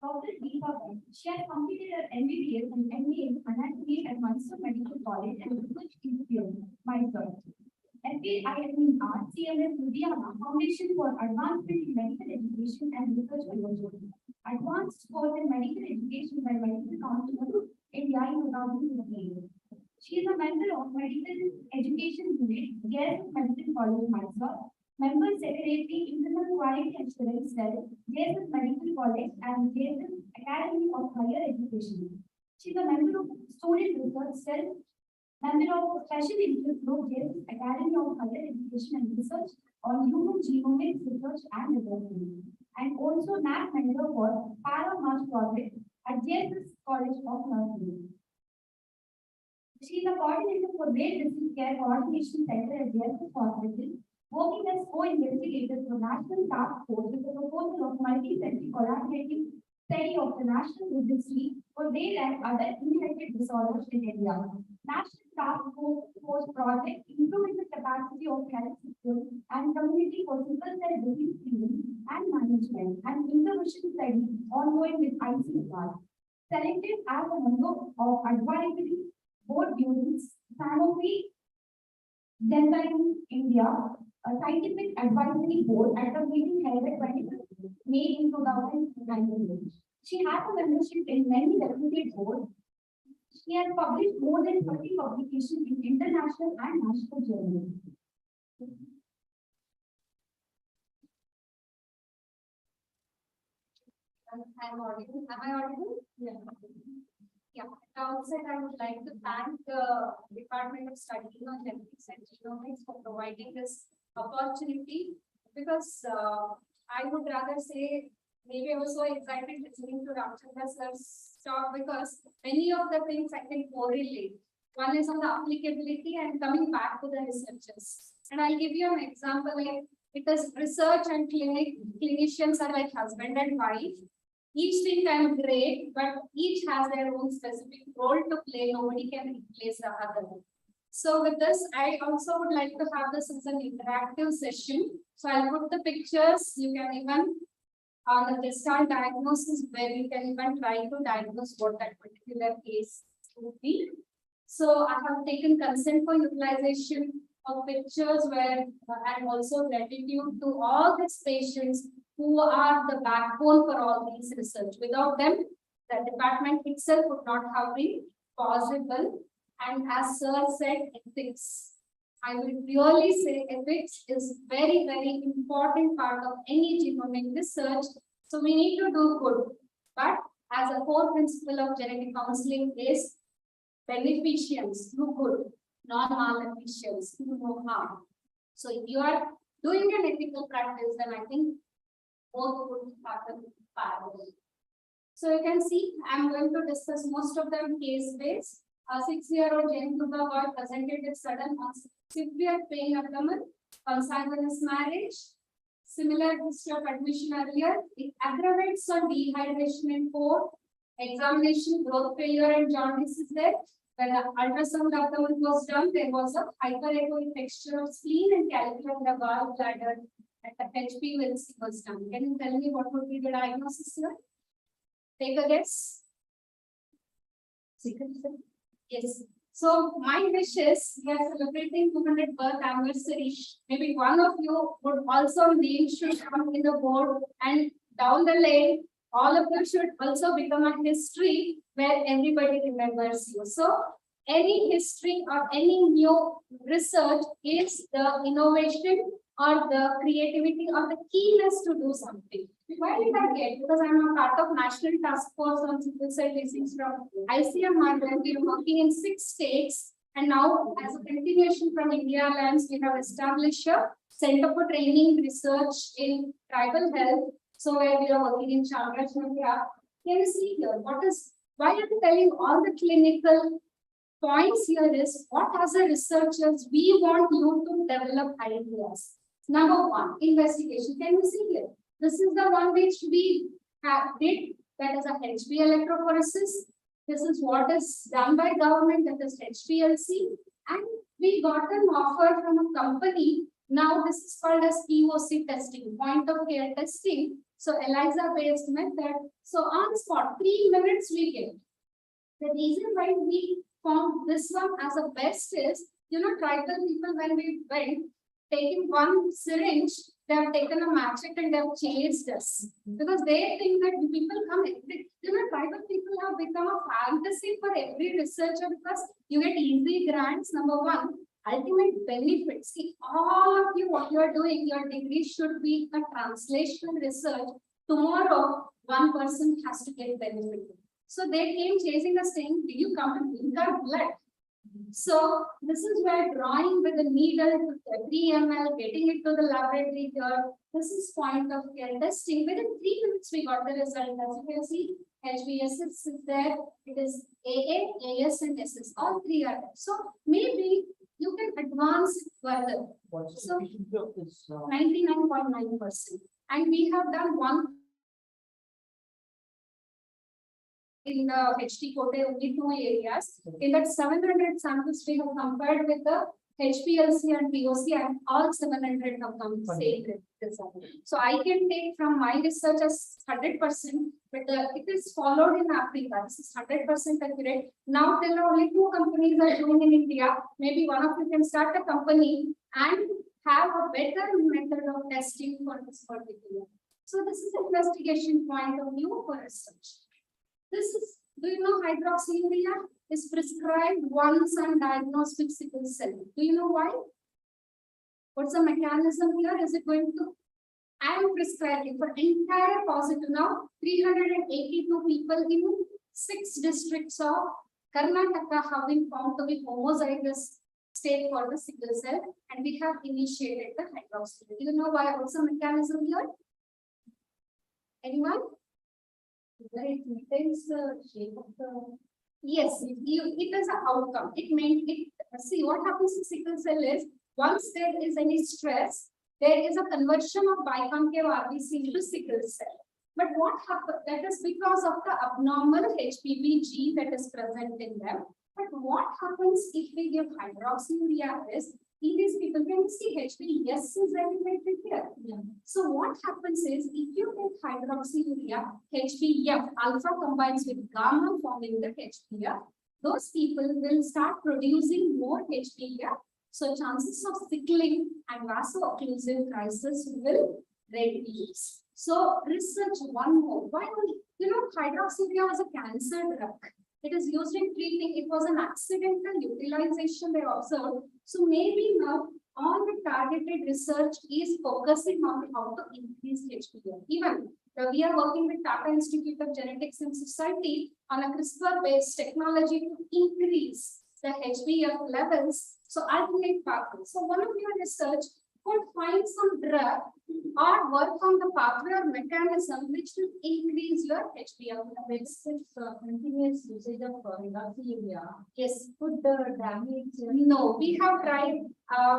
Dr. Deepa Bhatt. She has completed her MBBS and MBA in anatomy at Mysore Medical College and research institute, Mysore. FAIMR, CMS Ludhiana, Foundation for Advancement in Medical Education and Research Fellowship. Advanced Course in Medical Education by Medical Council of India in 2015. She is a member of Medical Education Unit, Guest Medical College, Mysore. Member Secretary, Internal Quality Assurance Cell, JSS Medical College and JSS Academy of Higher Education. She is a member of Student Research Cell, member of Special Interest Group, JSS Academy of Higher Education and Research on Human Genomics Research and Development, and also NAC member for Para-March Project at JSS College of Nursing. She is a coordinator for Rare Disease Care Coordination Center at JSS Hospital, working as co-investigator for National Task Force with the proposal of multi-center collaborative study of the national registry for rare and other inherited disorders in India. National Task Force project improving the capacity of health system and community for sickle cell disease screening and management, and intervention study ongoing with ICR. Selected as a member of advisory board during Sanofi Genzyme India, a scientific advisory board at the meeting held at 25th May in 2019. She has a membership in many reputed boards. She has published more than 30 publications in international and national journals. I'm audible. Am I audible? Yeah. Yeah. At the outset, I would like to thank the Department of Studies on Genetics and Genomics for providing this opportunity, because I would rather say maybe I was so excited listening to Ramchandra sir's talk, because many of the things I can correlate. One is on the applicability and coming back to the researchers. And I'll give you an example. Like, because research and clinicians are like husband and wife. Each thing can be great, but each has their own specific role to play. Nobody can replace the other. So with this, I also would like to have this as an interactive session. So I'll put the pictures. You can even on the distant diagnosis, where you can even try to diagnose what that particular case would be. So I have taken consent for utilization of pictures where and also gratitude to all these patients who are the backbone for all these research. Without them, the department itself would not have been possible. And as Sir said, ethics. I will really say ethics is very, very important part of any genomic research. So we need to do good. But as a core principle of genetic counseling is beneficients, do good, non-maleficients, do no harm. So if you are doing an ethical practice, then I think both would happen parallel. So you can see, I'm going to discuss most of them case-based. A 6-year-old Jane Krupa boy presented with sudden severe pain abdomen, consanguineous marriage, similar history of admission earlier. It aggravates on dehydration in 4, examination, growth failure, and jaundice is there. When the ultrasound abdomen was done, there was a hyperechoic texture of spleen and calculus in the gallbladder at the HPLC was done. Can you tell me what would be the diagnosis here? Take a guess. Yes. So my wish is we are celebrating 200th birth anniversary. Maybe one of you would also name should come in the board, and down the lane, all of you should also become a history where everybody remembers you. So any history or any new research is the innovation or the creativity or the keenness to do something. Why did I get? Because I'm a part of National Task Force on Sickle Cell Disease from ICMR, where we are working in 6 states. And now, as a continuation from India Alliance, we have established a Center for Training Research in Tribal Health. So where we are working in Chandrashnagar. Can you see here? Why I'm telling all the clinical points here is what as a researchers we want you to develop ideas. Number 1, investigation. Can you see here? This is the one which we did, that is a HB electrophoresis. This is what is done by government, that is HPLC. And we got an offer from a company Now this is called as POC testing, point of care testing. So ELISA based method. So on spot, 3 minutes we get. The reason why we found this one as a best is, tribal people when we went, taking one syringe, they have taken a matchstick and they have chased us. Because they think that people come, tribal people have become a fantasy for every researcher because you get easy grants, number one. Ultimate benefits. See, all of you, what you are doing, your degree should be a translational research. Tomorrow, one person has to get benefit. So they came chasing us saying, "Did you come and drink our blood?" So this is where drawing with the needle to 3 ml, getting it to the laboratory here. This is point of care testing. Within 3 minutes, we got the result. As you can see, HBS is there. It is AA, AS, and SS. All three are there. So maybe you can advance it further. So 99.9%. And we have done one in the HT quote, only 2 areas. In that 700 samples, we have compared with the HPLC and POC, and all 700 have come same result. So I can take from my research as 100%, but it is followed in Africa. This is 100% accurate. Now there are only 2 companies are doing in India. Maybe one of you can start a company and have a better method of testing for this particular. So this is investigation point of view for research. This is, do you know hydroxyurea is prescribed once and diagnosed with sickle cell? Do you know why? What's the mechanism here? Is it going to? I am prescribing for entire positive now. 382 people in 6 districts of Karnataka have been found to be homozygous state for the sickle cell, and we have initiated the hydroxyurea. Do you know why? What's the mechanism here? Anyone? It maintains the shape of the. Yes, it is an outcome. It meant it. See what happens to sickle cell is once there is any stress, there is a conversion of biconcave RBC into sickle cell. But what happens? That is because of the abnormal HPV gene that is present in them. But what happens if we give hydroxyurea is in these people can see HBS is elevated here. Yeah. So what happens is if you take hydroxyurea, HBF alpha combines with gamma forming the HBF, those people will start producing more HBF. So chances of sickling and vaso-occlusive crisis will reduce. So research one more. Why only? Hydroxyurea was a cancer drug. It is used in treating. It was an accidental utilization they observed. So maybe now all the targeted research is focusing on how to increase HPV. Even we are working with Tata Institute of Genetics and Society on a CRISPR-based technology to increase the HbF levels. So alternate pathways. So one of your research could find some drug or work on the pathway or mechanism which will increase your HbF levels. Continuous usage of hydroxyurea. Yes. Could the damage? No, we have tried.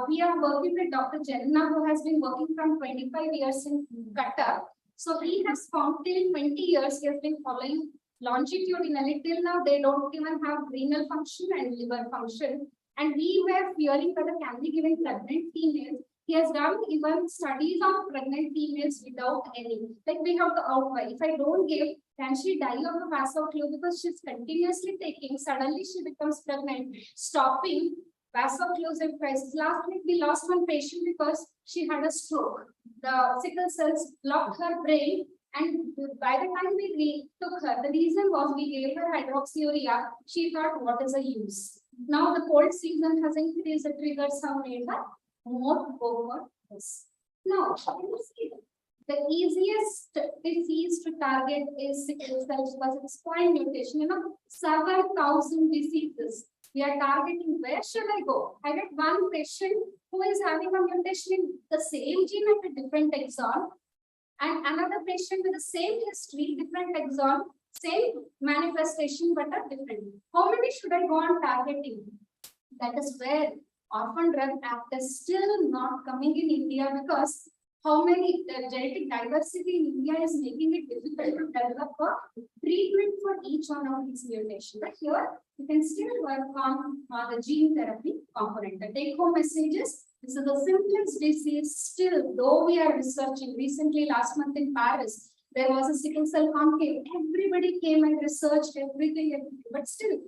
We are working with Dr. Jenna, who has been working from 25 years in Qatar. So he has found till 20 years he has been following longitudinally. Till now, they don't even have renal function and liver function. And we were fearing that it can be given pregnant females. He has done even studies on pregnant females without any. Like we have to outweigh. If I don't give, can she die of the vaso-occlusive because she's continuously taking? Suddenly she becomes pregnant, stopping vaso-occlusive crisis. Last week we lost one patient because she had a stroke. The sickle cells blocked her brain, and by the time we took her, the reason was we gave her hydroxyurea. She thought, what is the use? Now the cold season has increased, the triggers have made her more over this. Now, the easiest disease to target is sickle cell because it's point mutation. Several thousand diseases we are targeting. Where should I go? I get one patient who is having a mutation in the same gene at a different exon, and another patient with the same history, different exon, same manifestation but a different. How many should I go on targeting? That is where Orphan Drug Act is still not coming in India, because how many genetic diversity in India is making it difficult to develop a treatment for each one of these mutations. But here you can still work on the gene therapy component. The take home message is This is the simplest disease. Still, though we are researching, recently last month in Paris, there was a sickle cell conclave. Everybody came and researched everything, but still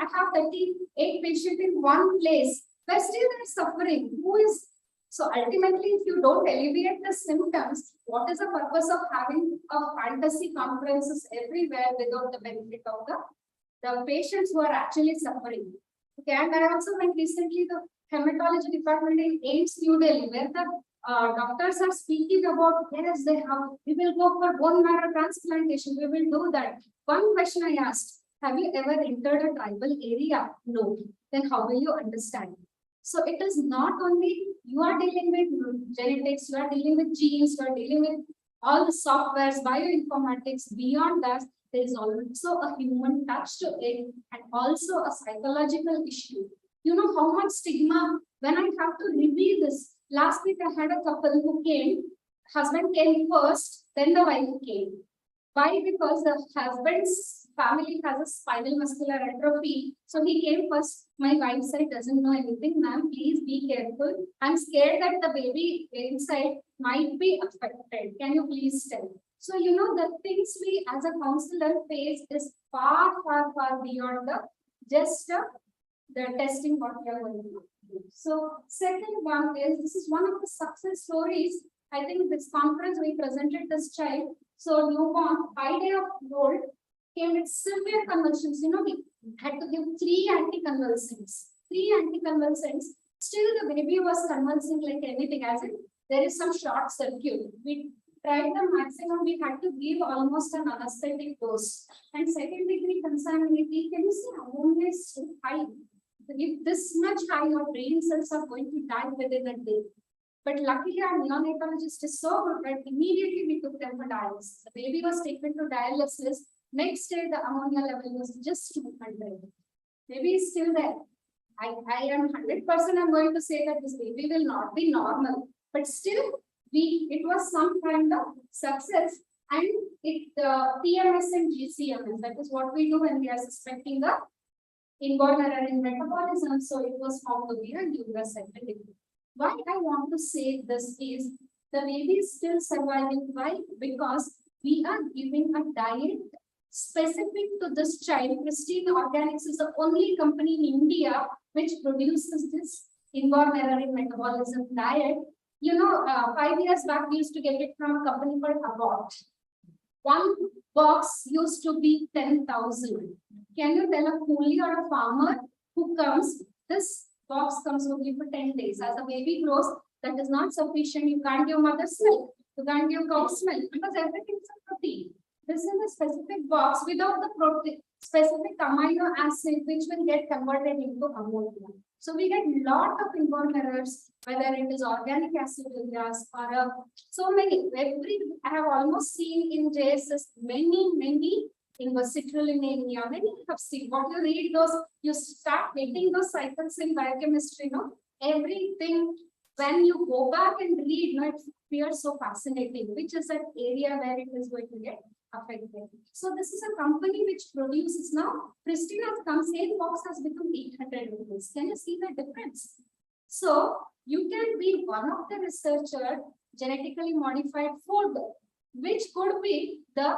I have 38 patients in one place, but still they're suffering. Who is so ultimately, if you don't alleviate the symptoms, what is the purpose of having a fantasy conferences everywhere without the benefit of the patients who are actually suffering? Okay, and I also went recently the hematology department in AIMS New Delhi, where the doctors are speaking about, yes, we will go for bone marrow transplantation, we will do that. One question I asked, have you ever entered a tribal area? No. Then how will you understand? So it is not only you are dealing with genetics, you are dealing with genes, you are dealing with all the softwares, bioinformatics. Beyond that, there is also a human touch to it and also a psychological issue. You know how much stigma when I have to reveal this. Last week I had a couple who came, husband came first, then the wife came. Why? Because the husband's family has a spinal muscular atrophy. So he came first. My wife said, doesn't know anything, ma'am, please be careful. I'm scared that the baby inside might be affected. Can you please tell? So, you know, the things we as a counselor face is far, far, far beyond the testing what we are going to do. So, second one is, this is one of the success stories. I think this conference we presented this child. So newborn, 5 days old, came with severe convulsions. You know, we had to give 3 anticonvulsants. 3 anticonvulsants. Still, the baby was convulsing like anything, as if there is some short circuit. We tried the maximum. We had to give almost an anesthetic dose. And second degree consanguinity, can you see ammonia is so high? If this much high, your brain cells are going to die within a day. But luckily, our neonatologist is so good that immediately we took them for dialysis. The baby was taken to dialysis. Next day, the ammonia level was just 200. Baby is still there. I am 100% I'm going to say that this baby will not be normal. But still, it was some kind of success. And PMS and GCMS, that is what we do when we are suspecting the inborn error in metabolism. So it was found to be a neuroceptive. Why I want to say this is the baby is still surviving. Why? Because we are giving a diet specific to this child. Pristine Organics is the only company in India which produces this inborn error in metabolism diet. You know, 5 years back, we used to get it from a company called Abbott. One box used to be 10,000. Can you tell a coolie or a farmer who comes, this box comes only for 10 days. As the baby grows, that is not sufficient. You can't give mother's milk. You can't give cow's milk because everything is a protein. This is a specific box without the protein, specific amino acid which will get converted into ammonia. So we get a lot of inborn errors, whether it is organic acid areas or so many. I have almost seen in JSS many in citrullinemia. Many have seen. What you read those, you start getting those cycles in biochemistry. No, everything. When you go back and read, no, it appears so fascinating. Which is that area where it is going to get affected. So this is a company which produces now. Pristine has come, same box has become 800 rupees. Can you see the difference? So you can be one of the researcher genetically modified food, which could be the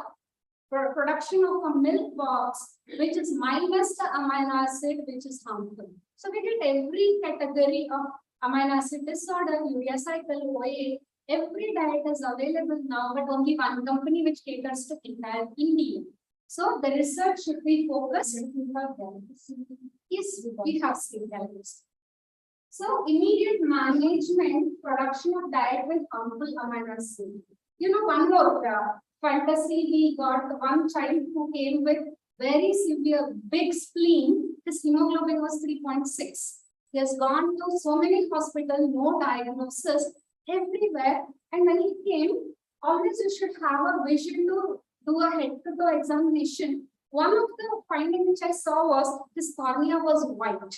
production of a milk box, which is minus the amino acid, which is harmful. So we get every category of amino acid disorder, urea cycle, OA. Every diet is available now, but only one company which caters to entire India. So the research should be focused. Yes, we have skin allergies. So immediate management, production of diet with harmful amino acid. You know, one more fantasy, we got one child who came with very severe big spleen. His hemoglobin was 3.6. He has gone to so many hospitals, no diagnosis everywhere. And when he came, always you should have a vision to do a head-to-toe examination. One of the findings which I saw was his cornea was white.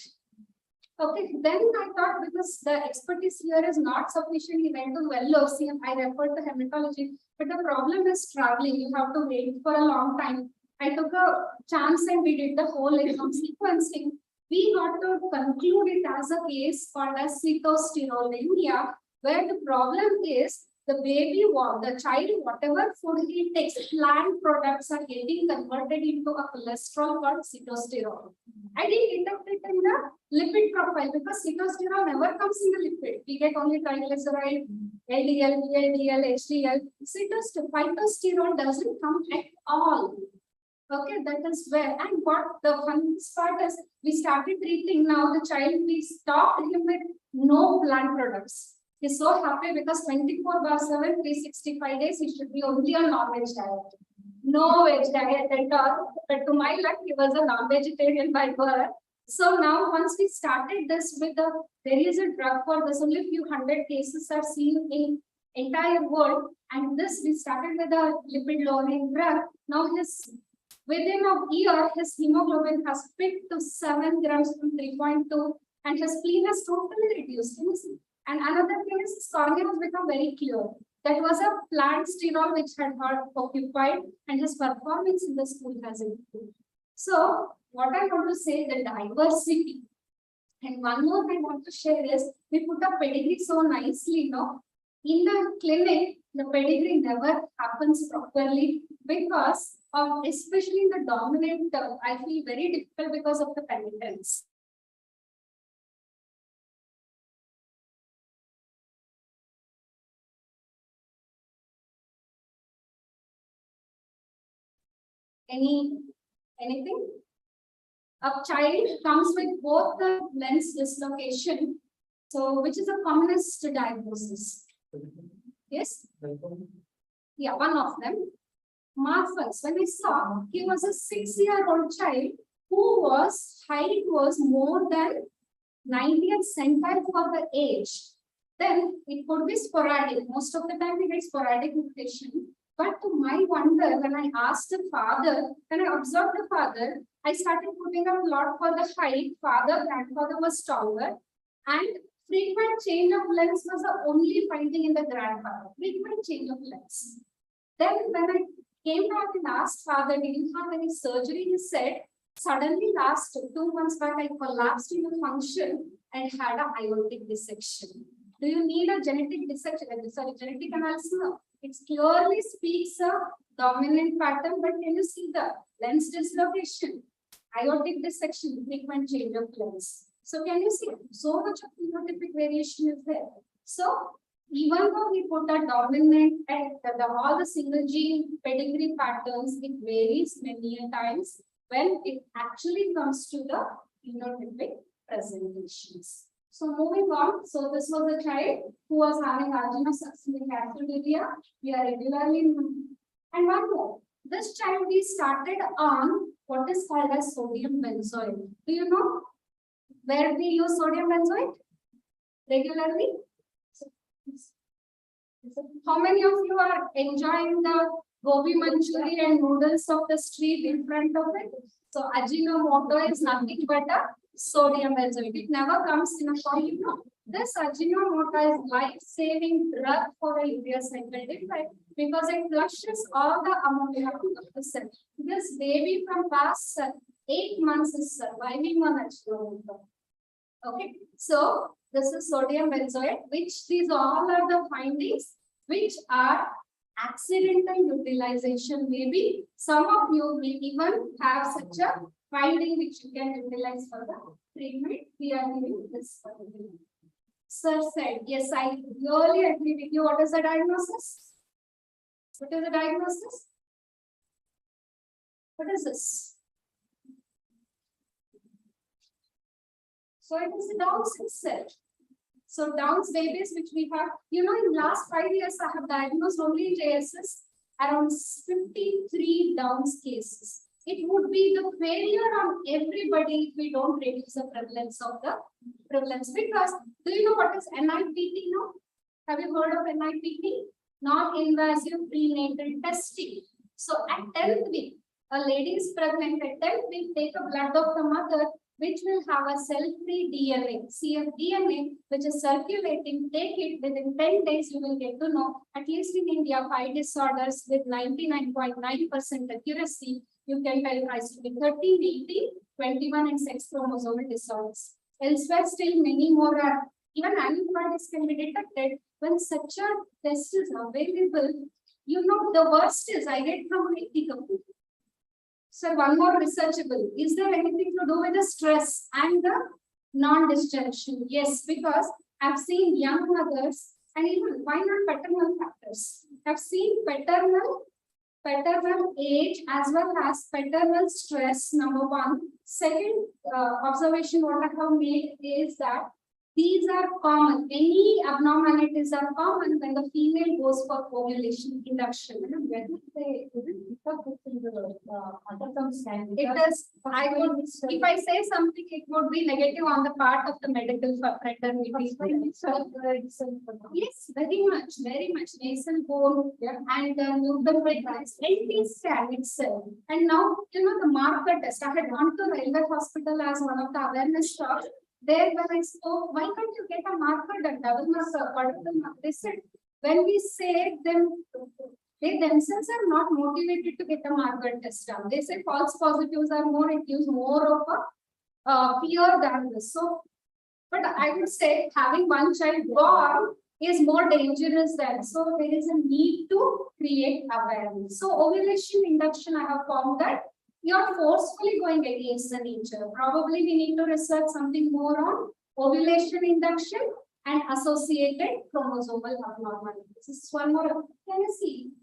Okay, then I thought because the expertise here is not sufficient, he went to Vellore, I referred to hematology. But the problem is traveling. You have to wait for a long time. I took a chance and we did the whole exome sequencing. we got to conclude it as a case called as cytosterolemia, where the problem is the baby, the child, whatever food he takes, plant products are getting converted into a cholesterol called cytosterol. I didn't detect it in the lipid profile because cytosterol never comes in the lipid. We get only triglyceride, LDL, VLDL, HDL. Phytosterol doesn't come at all. Okay, that is where. And what the funniest part is, we started treating now the child, we stopped him with no plant products. He's so happy because 24/7, 365 days, he should be only on non-veg diet. No veg diet at all. But to my luck, he was a non-vegetarian by birth. So now once we started this with there is a drug for this, only a few hundred cases are seen in entire world. And this, we started with a lipid lowering drug. Now within a year, his hemoglobin has picked to 7 grams from 3.2 and his spleen has totally reduced. And another thing is his cornea has become very clear. That was a plant steroid which had got occupied and his performance in the school has improved. So what I want to say, the diversity. And one more I want to share is, we put a pedigree so nicely, no? In the clinic, the pedigree never happens properly because of, especially in the dominant, I feel very difficult because of the penitence. Anything? A child comes with both the lens dislocation, so which is a commonest diagnosis. Yes? Yeah, one of them. Marfans, when I saw, he was a 6-year-old child whose height was more than 90th centile for the age. Then it could be sporadic. Most of the time we get sporadic mutation. But to my wonder, when I asked the father, when I observed the father, I started putting a plot for the height. Grandfather was stronger, and frequent change of lens was the only finding in the grandfather. Frequent change of lens. Then when I came back and asked father, did you have any surgery? He said, suddenly last 2 months back, I collapsed in a function and had a aortic dissection. Do you need a genetic dissection? Sorry, genetic analysis? No. It clearly speaks a dominant pattern, but can you see the lens dislocation, aortic dissection, frequent change of lens? So can you see so much of phenotypic variation is there? So even though we put a dominant and all the single gene pedigree patterns, it varies many a times when it actually comes to the phenotypic presentations. So moving on, so this was a child who was having arginosuccinic aciduria. We are regularly, and one more. This child we started on what is called as sodium benzoate. Do you know where we use sodium benzoate regularly? How many of you are enjoying the gobi manchuri and noodles of the street in front of it? So Ajinomoto is nothing but a sodium benzoate. It never comes in a form, you know. This Ajinomoto is life-saving drug for a urea cycle defect because it flushes all the ammonia out of the cell. This baby from past 8 months is surviving on Ajinomoto. Okay, so this is sodium benzoate, which these all are the findings which are accidental utilization. Maybe some of you will even have such a finding which you can utilize for the treatment. We are giving this particular. Sir said, yes, I really agree with you. What is the diagnosis? What is the diagnosis? What is this? So it is the Down's itself. So Down's babies which we have, you know, in last 5 years I have diagnosed only in JSS around 53 Down's cases. It would be the failure on everybody if we don't reduce the prevalence of the prevalence. Because do you know what is NIPT now? Have you heard of NIPT? Non-invasive prenatal testing. So at 10th week, a lady is pregnant. At 10th week, take a blood of the mother which will have a cell-free DNA, cfDNA, which is circulating. Take it within 10 days, you will get to know, at least in India, 5 disorders with 99.9% accuracy. You can tell rise to be 13, 18, 21, and sex chromosomal disorders. Elsewhere, still many more are. Even antibodies can be detected when such a test is available. You know, the worst is I get from IT company. So one more researchable. Is there anything to do with the stress and the non-disjunction? Yes, because I've seen young mothers and even why not paternal factors? I've seen paternal age as well as paternal stress, number one. Second observation what I have made is that these are common. Any abnormalities are common when the female goes for ovulation induction. When they it is, I would, if I say something, it would be negative on the part of the medical fraternity. Yes, very much. Nasal bone and the pregnancy, anything scan itself. And now, you know, the marker test. I had gone to Railway Hospital as one of the awareness talks. There, when I spoke, why can't you get a marker done? Double marker, they said, when we say them, they themselves are not motivated to get a marker test done. They say false positives are more, it gives more of a fear than this. So, but I would say having one child born is more dangerous than. So, there is a need to create awareness. So, ovulation induction, I have found that you are forcefully going against the nature. Probably we need to research something more on ovulation induction and associated chromosomal abnormalities. This is one more. Can you see?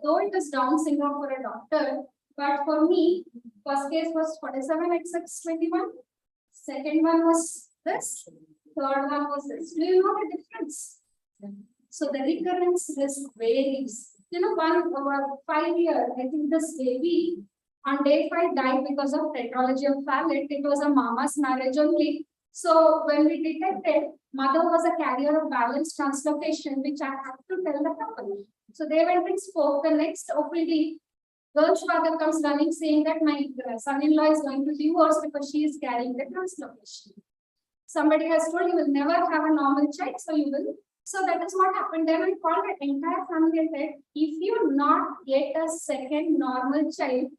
Though it is Down syndrome for a doctor, but for me, first case was 47XX21. Second one was this. Third one was this. Do you know the difference? So the recurrence risk varies. You know, one over 5 years, I think this baby on day 5 died because of tetralogy of Fallot. It was a mama's marriage only. So when we detected, mother was a carrier of balanced translocation, which I have to tell the couple. So they went and spoke. The next OPD, girl's father comes running saying that my son-in-law is going to divorce because she is carrying the translocation. Somebody has told you will never have a normal child, so you will. So that is what happened. Then I called the entire family and said, if you not get a second normal child,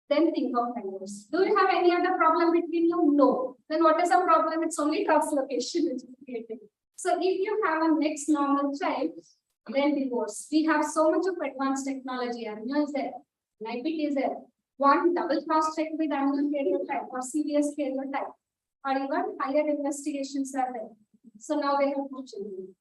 then think of divorce. Do you have any other problem between you? No. Then what is the problem? It's only translocation which is creating. So if you have a next normal child, then divorce. We have so much of advanced technology. Amnio is there, NIPT is there. One double cross check with animal karyotype or CVS karyotype, or even higher investigations are there. So now they have 2 children.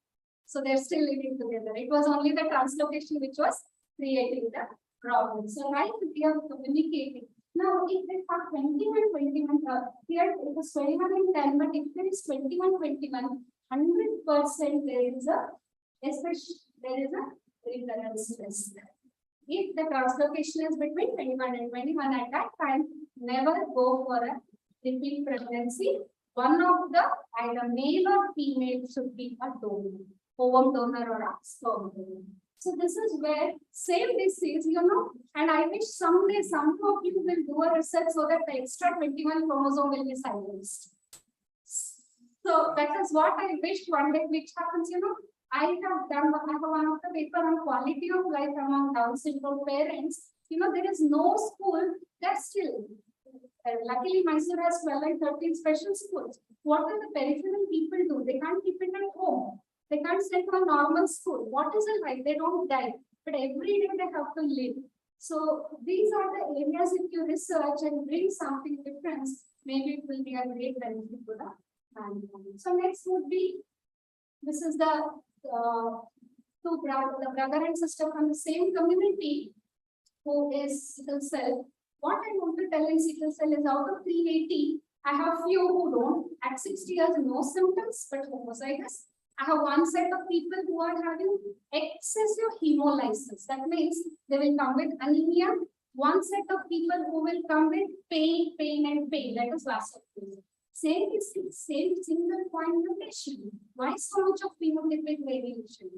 So they're still living together. It was only the translocation which was creating the problem. So right, we are communicating. Now, if they have 21, here it was 21 and 10, but if there is 21, 100% there is a recurrence risk. If the translocation is between 21 and 21 at that time, never go for a repeat pregnancy. One of the either male or female should be a donor, ovum donor or a sperm donor. So this is where same disease, you know, and I wish someday some of you will do a research so that the extra 21 chromosome will be silenced. So that is what I wish one day, which happens, you know. I have one of the paper on quality of life among Down syndrome parents. You know, there is no school that still, luckily Mysore has 12 and 13 special schools. What will the peripheral people do? They can't keep it at home. They can't send to a normal school. What is it like? They don't die, but every day they have to live. So these are the areas if you research and bring something different, maybe it will be a great benefit to the family. So next would be, this is the brother and sister from the same community who is sickle cell. What I want to tell in sickle cell is out of 380, I have few who don't. At 60 years, no symptoms, but homozygous. I have one set of people who are having excessive hemolysis. That means they will come with anemia. One set of people who will come with pain, and pain. That is vasopressin. Same single point mutation. Why so much of phenotypic variation?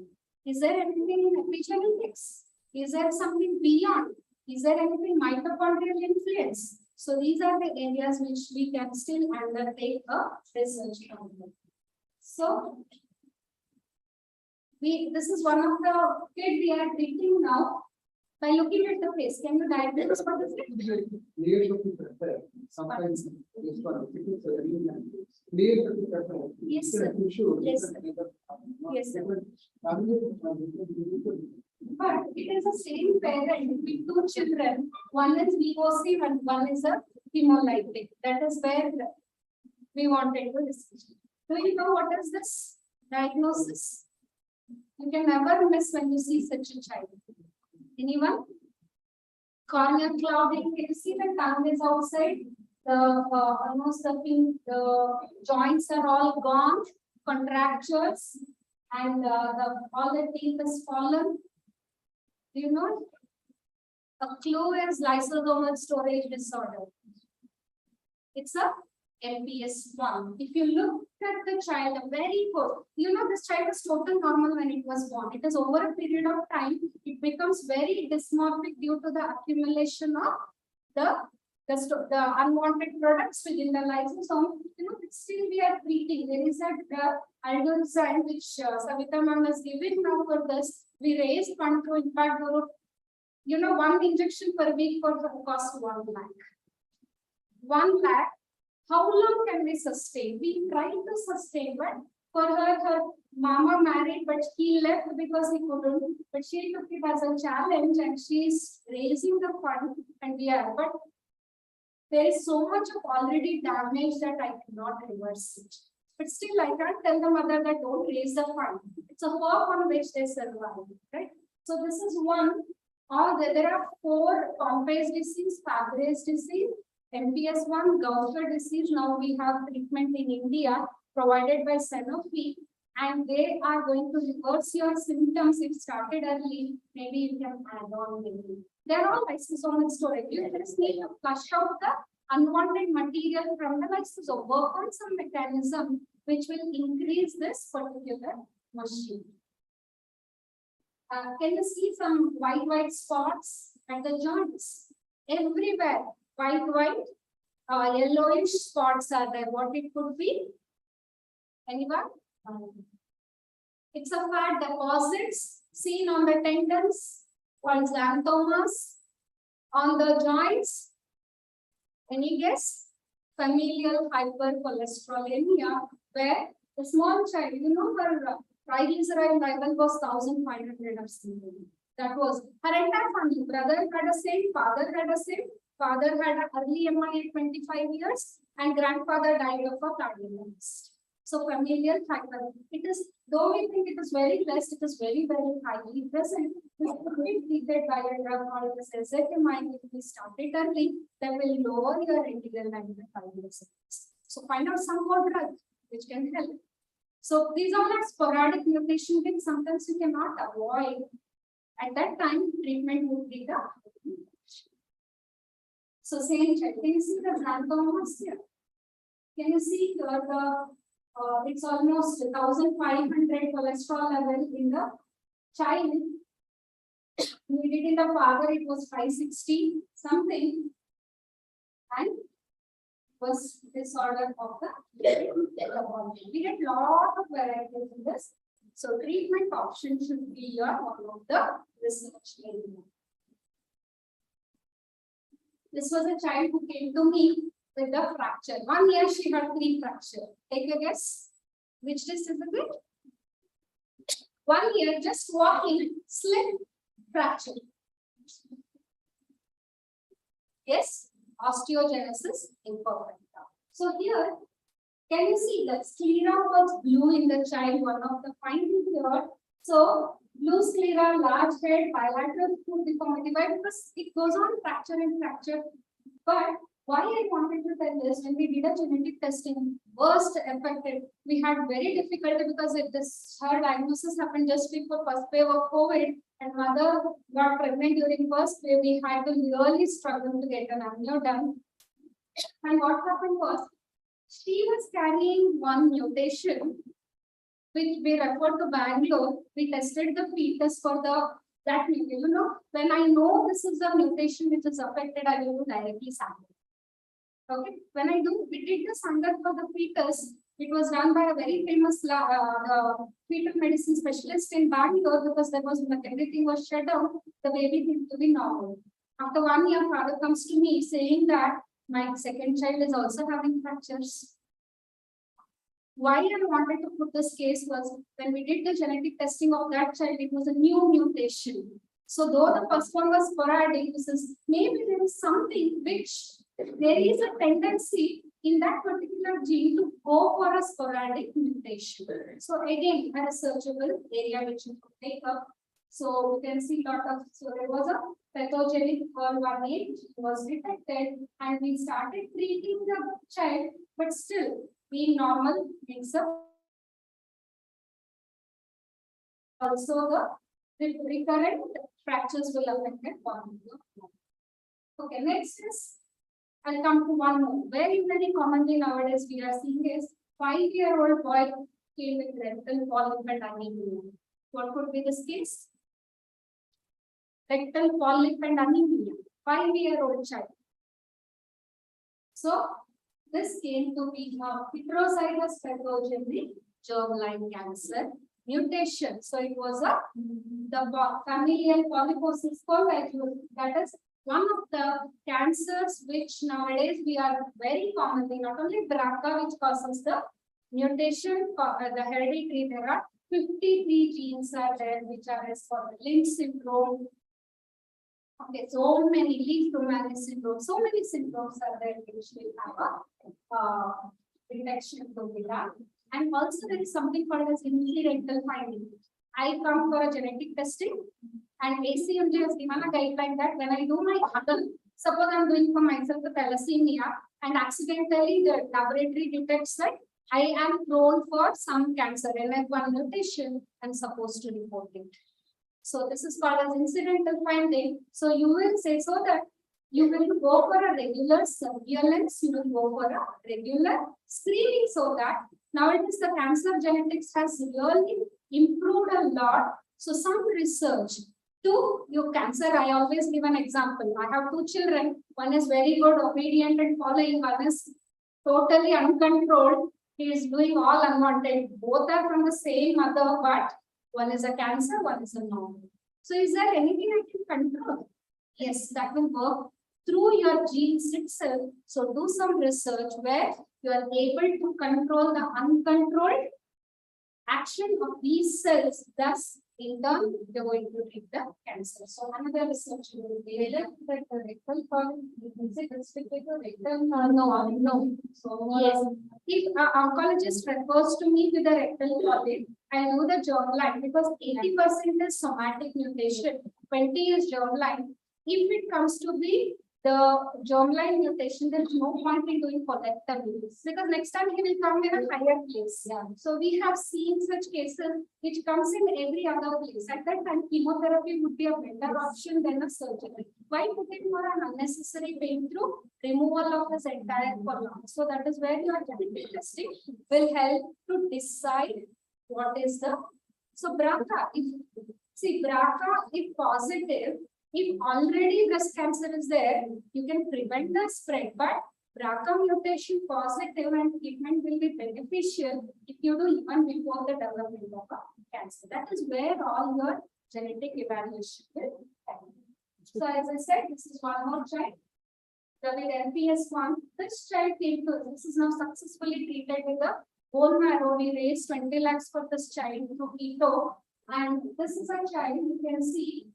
Is there anything in epigenetics? Is there something beyond? Is there anything mitochondrial influence? So these are the areas which we can still undertake a research on. So this is one of the kid we are treating now. By looking at the face, can you diagnose what is it? Sometimes Yes, sir. Yes, sir. Yes, sir. But it is the same parent with two children. One is VOC and one is a hemolytic. That is where we wanted to discuss. Do you know what is this diagnosis? You can never miss when you see such a child. Anyone? Cornea clouding. Can you see the tongue is outside? The almost the joints are all gone, contractures, and all the teeth is fallen. Do you know? A clue is lysosomal storage disorder. It's a LPS1. If you look at the child, a very good, you know, this child was total normal when it was born. It is over a period of time, it becomes very dysmorphic due to the accumulation of the unwanted products within the lysosome. You know, still we are treating. There is a algorithm which Savita ma'am has given now for this. We raised fund to impact group. You know, one injection per week for cost 1 lakh. 1 lakh. How long can we sustain? We tried to sustain, but for her mama married, but he left because he couldn't. But she took it as a challenge and she's raising the fund, and we are. But there is so much of already damage that I cannot reverse it. But still, I can't tell the mother that don't raise the fund. It's a hope on which they survive, right? So this is one. There are 4 Pompe's disease, Fabry's disease, MPS1, Gaucher disease. Now we have treatment in India provided by Sanofi, and they are going to reverse your symptoms if started early. Maybe you can add on maybe. They are all lysosomal storage. You just need to flush out the unwanted material from the lysosome. Work on some mechanism which will increase this particular machine. Can you see some white spots at the joints? Everywhere, white, yellowish spots are there. What it could be? Anyone? It's a fat deposits seen on the tendons, called xanthomas, on the joints. Any guess? Familial hypercholesterolemia, where the small child, you know, her triglyceride level was 1500 or something. That was her entire family. Brother had the same, father had the same. Father had an early MI at 25 years, and grandfather died of a cardiac arrest. So familial hyper. It is, though we think it is very less, it is very, very highly present. This could be treated by a drug called ezetimibe. If we start it early, that will lower your integral triglycerides. So find out some more drug which can help. So these are not sporadic mutation things. Sometimes you cannot avoid. At that time, treatment would be the. So same check. Can you see the xanthomas here? Can you see the it's almost 1500 cholesterol level in the child. We did in the father, it was 560 something, and was disorder of the body. We get lot of varieties in this. So treatment option should be your one of the research area. This was a child who came to me with a fracture. 1 year she had 3 fractures. Take a guess. Which disc is it? 1 year just walking, slip, fracture. Yes, osteogenesis imperfecta. So here, can you see that sclera was blue in the child? One of the findings here. So blue sclera, large head, bilateral foot deformity. Why? Because it goes on fracture and fracture. But why I wanted to tell this, when we did a genetic testing, worst affected, we had very difficulty because her diagnosis happened just before first wave of COVID, and mother got pregnant during first wave. We had to really struggle to get an amnio done. And what happened was, she was carrying one mutation, which we referred to Bangalore. We tested the fetus for that mutation. You know, when I know this is a mutation which is affected, I will do directly sample. Okay, when we did the Sangat for the fetus, it was done by a very famous fetal medicine specialist in Bangalore because there was everything was shut down. The baby seemed to be normal. After 1 year, father comes to me saying that my second child is also having fractures. Why I wanted to put this case was when we did the genetic testing of that child, it was a new mutation. So though the first one was sporadic, this is maybe there is something which there is a tendency in that particular gene to go for a sporadic mutation. So again, a researchable area which you could take up. So you can see lot of, so there was a pathogenic call-1 was detected and we started treating the child, but still being normal makes up also the recurrent fractures will affect the body. Okay, next is I'll come to one more. Very commonly nowadays we are seeing is 5-year-old boy came with rectal polyp and anemia. What could be this case? Rectal polyp and anemia. 5-year-old child. So this came to be heterozygous pathogenic germline cancer mutation. So it was the familial polyposis colitis. That is one of the cancers which nowadays we are very commonly, not only BRCA which causes the mutation, the hereditary, there are 53 genes are there which are as for Lynch syndrome. Okay, so many Leaf-Romani syndrome, so many syndromes are there which will have a detection to be done. And also there is something called as incidental finding. I come for a genetic testing and ACMG has given a guideline that when I do my other, suppose I'm doing for myself the thalassemia and accidentally the laboratory detects that I am prone for some cancer, NF1 mutation, I'm supposed to report it. So this is called as incidental finding. So you will say so that you will go for a regular surveillance, you will go for a regular screening so that nowadays the cancer genetics has really improved a lot. So some research to your cancer, I always give an example. I have 2 children. One is very good, obedient and following. One is totally uncontrolled. He is doing all unwanted. Both are from the same mother, but one is a cancer, one is a normal. So is there anything I can control? Yes, that will work through your genes itself. So do some research where you are able to control the uncontrolled action of these cells. Thus, in turn, you're going to treat the cancer. So another research will be that the rectal polyp is it restricted to rectal? No. So yes, if an oncologist refers to me with a rectal polyp, I know the germline because 80% is somatic mutation, 20 is germline. If it comes to be the germline mutation, there is no point in doing colectomy because next time he will come in a higher place. Yeah. So we have seen such cases which comes in every other place. At that time, chemotherapy would be a better option than a surgery. Why put in for an unnecessary pain through removal of this entire column? So that is where your genetic testing will help to decide what is the. So BRCA, if positive. If already breast cancer is there, you can prevent the spread, but BRCA mutation positive and treatment will be beneficial if you do even before the development of cancer. That is where all your genetic evaluation will happen. So as I said, this is one more child. With NPS1, this child came to, this is now successfully treated with a bone marrow. We raised 20 lakhs for this child through keto. And this is a child, you can see.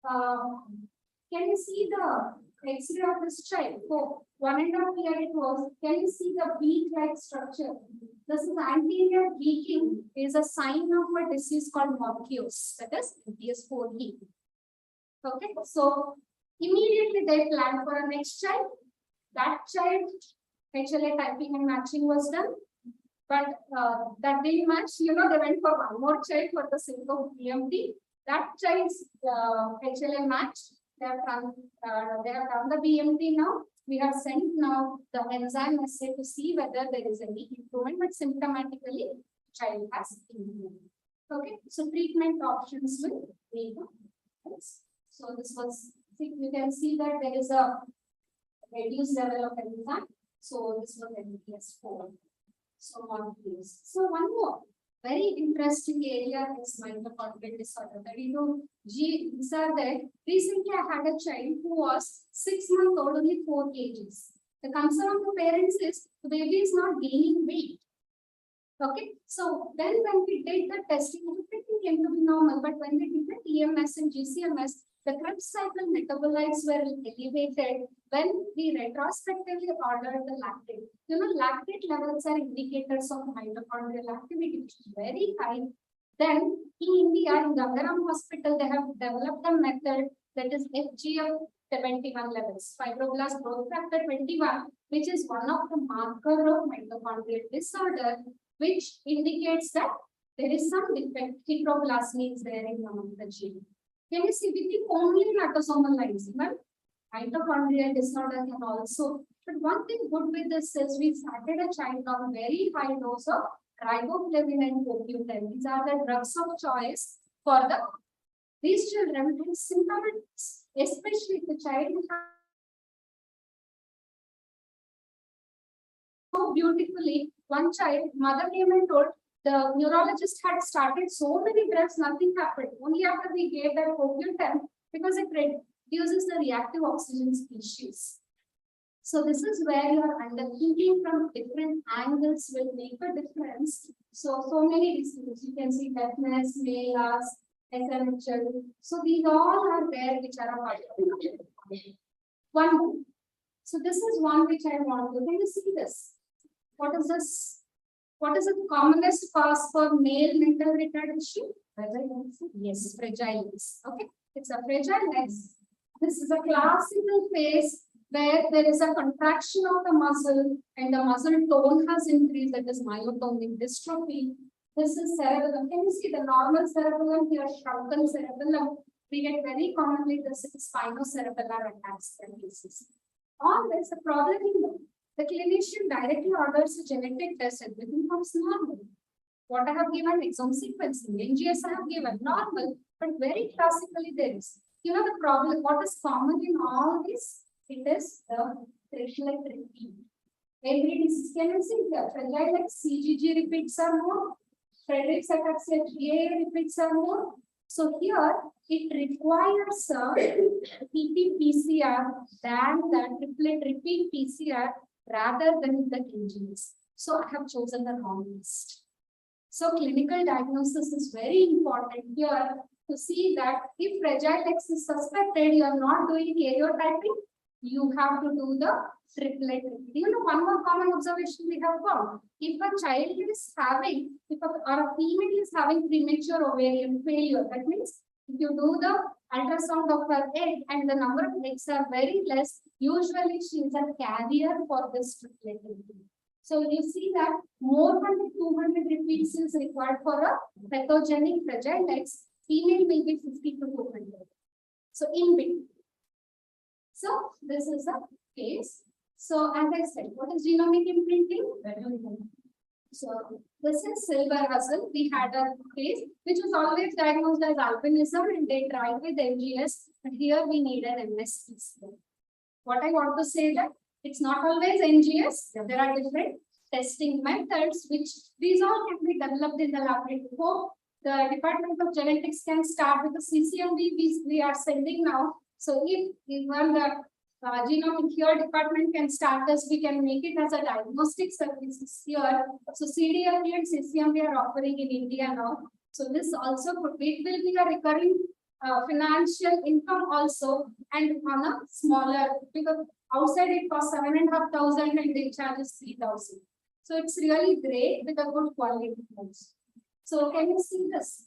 Can you see the X-ray of this child? So 1.5 year it was. Can you see the beak-like structure? This is anterior beaking is a sign of a disease called Morqueus, that is MPS4E. Okay, so immediately they planned for a next child. That child, HLA typing and matching was done. But that didn't match, they went for one more child for the sake of BMT. That child's HLA matched. They have done the BMT now. We have sent now the enzyme assay to see whether there is any improvement, but symptomatically, child has improvement. Okay, so treatment options will be this. So this was, you can see that there is a reduced level of enzyme. So this was MPS 4. So one please. So one more very interesting area is mitochondrial disorder. That these are there. Recently, I had a child who was 6 months old, only 4 kgs. The concern of the parents is the baby is not gaining weight. Okay, so then when we did the testing, everything came to be normal. But when we did the TMS and GCMS, the Krebs cycle metabolites were elevated when we retrospectively ordered the lactate. Lactate levels are indicators of mitochondrial activity, which is very high. Then in India, in Gregor hospital, they have developed a method that is FGF 21 levels, fibroblast growth factor 21, which is one of the marker of mitochondrial disorder, which indicates that there is some defect. Heteroplasmy is there in one of the gene. Can you see with the only autosomal lines, but mitochondrial disorder can also. But one thing good with this is we started a child on very high dose of riboflavin and CoQ10. These are the drugs of choice for these children with symptoms, especially if the child has so beautifully. One child, mother came and told the neurologist had started so many drugs, nothing happened. Only after we gave that CoQ10 because it reduces the reactive oxygen species. So this is where your underthinking from different angles will make a difference. So many diseases you can see deafness, MELAS, SMHL. So these all are there which are a part of it. One more. So this is one which I want to. Can you see this? What is this? What is the commonest cause for male mental retardation? Yes, fragile legs. Okay, it's a fragile legs. This is a classical phase where there is a contraction of the muscle and the muscle tone has increased, that is myotonic dystrophy. This is cerebellum. Can you see the normal cerebellum here, shrunken cerebellum? We get very commonly this spinocerebellar attacks and cases. All this, the problem is the clinician directly orders a genetic test, everything comes normal. What I have given, exome sequencing, NGS I have given, normal, but very classically there is. The problem, what is common in all this? It is the triplet repeat. Every disease, can you see here? Fragile like CGG repeats are more, Friedreich's ataxia GA repeats are more. So here it requires a pp-PCR than the triplet repeat PCR rather than the NGS. So I have chosen the wrong list. So clinical diagnosis is very important here to see that if Fragile X is suspected, you are not doing karyotyping, you have to do the triplet. One more common observation we have found. If a child is having, or a female is having premature ovarian failure, that means if you do the ultrasound of her egg and the number of eggs are very less, usually she is a carrier for this triplet. So you see that more than 200 repeats is required for a pathogenic Fragile X. Female will be 50 to 200. So in between. So this is a case. So as I said, what is genomic imprinting? So this is silver hustle. We had a case which was always diagnosed as albinism and they tried with NGS, but here we need an MST. What I want to say that it's not always NGS. There are different testing methods which these all can be developed in the laboratory. Hope the Department of Genetics can start with the CCMB we are sending now. So if even the genomic here department can start this, we can make it as a diagnostic services here. So CDMB and CCMB are offering in India now. So this also it will be a recurring financial income also, and on a smaller, because outside it costs 7,500 and they charges 3,000. So it's really great with a good quality. So can you see this?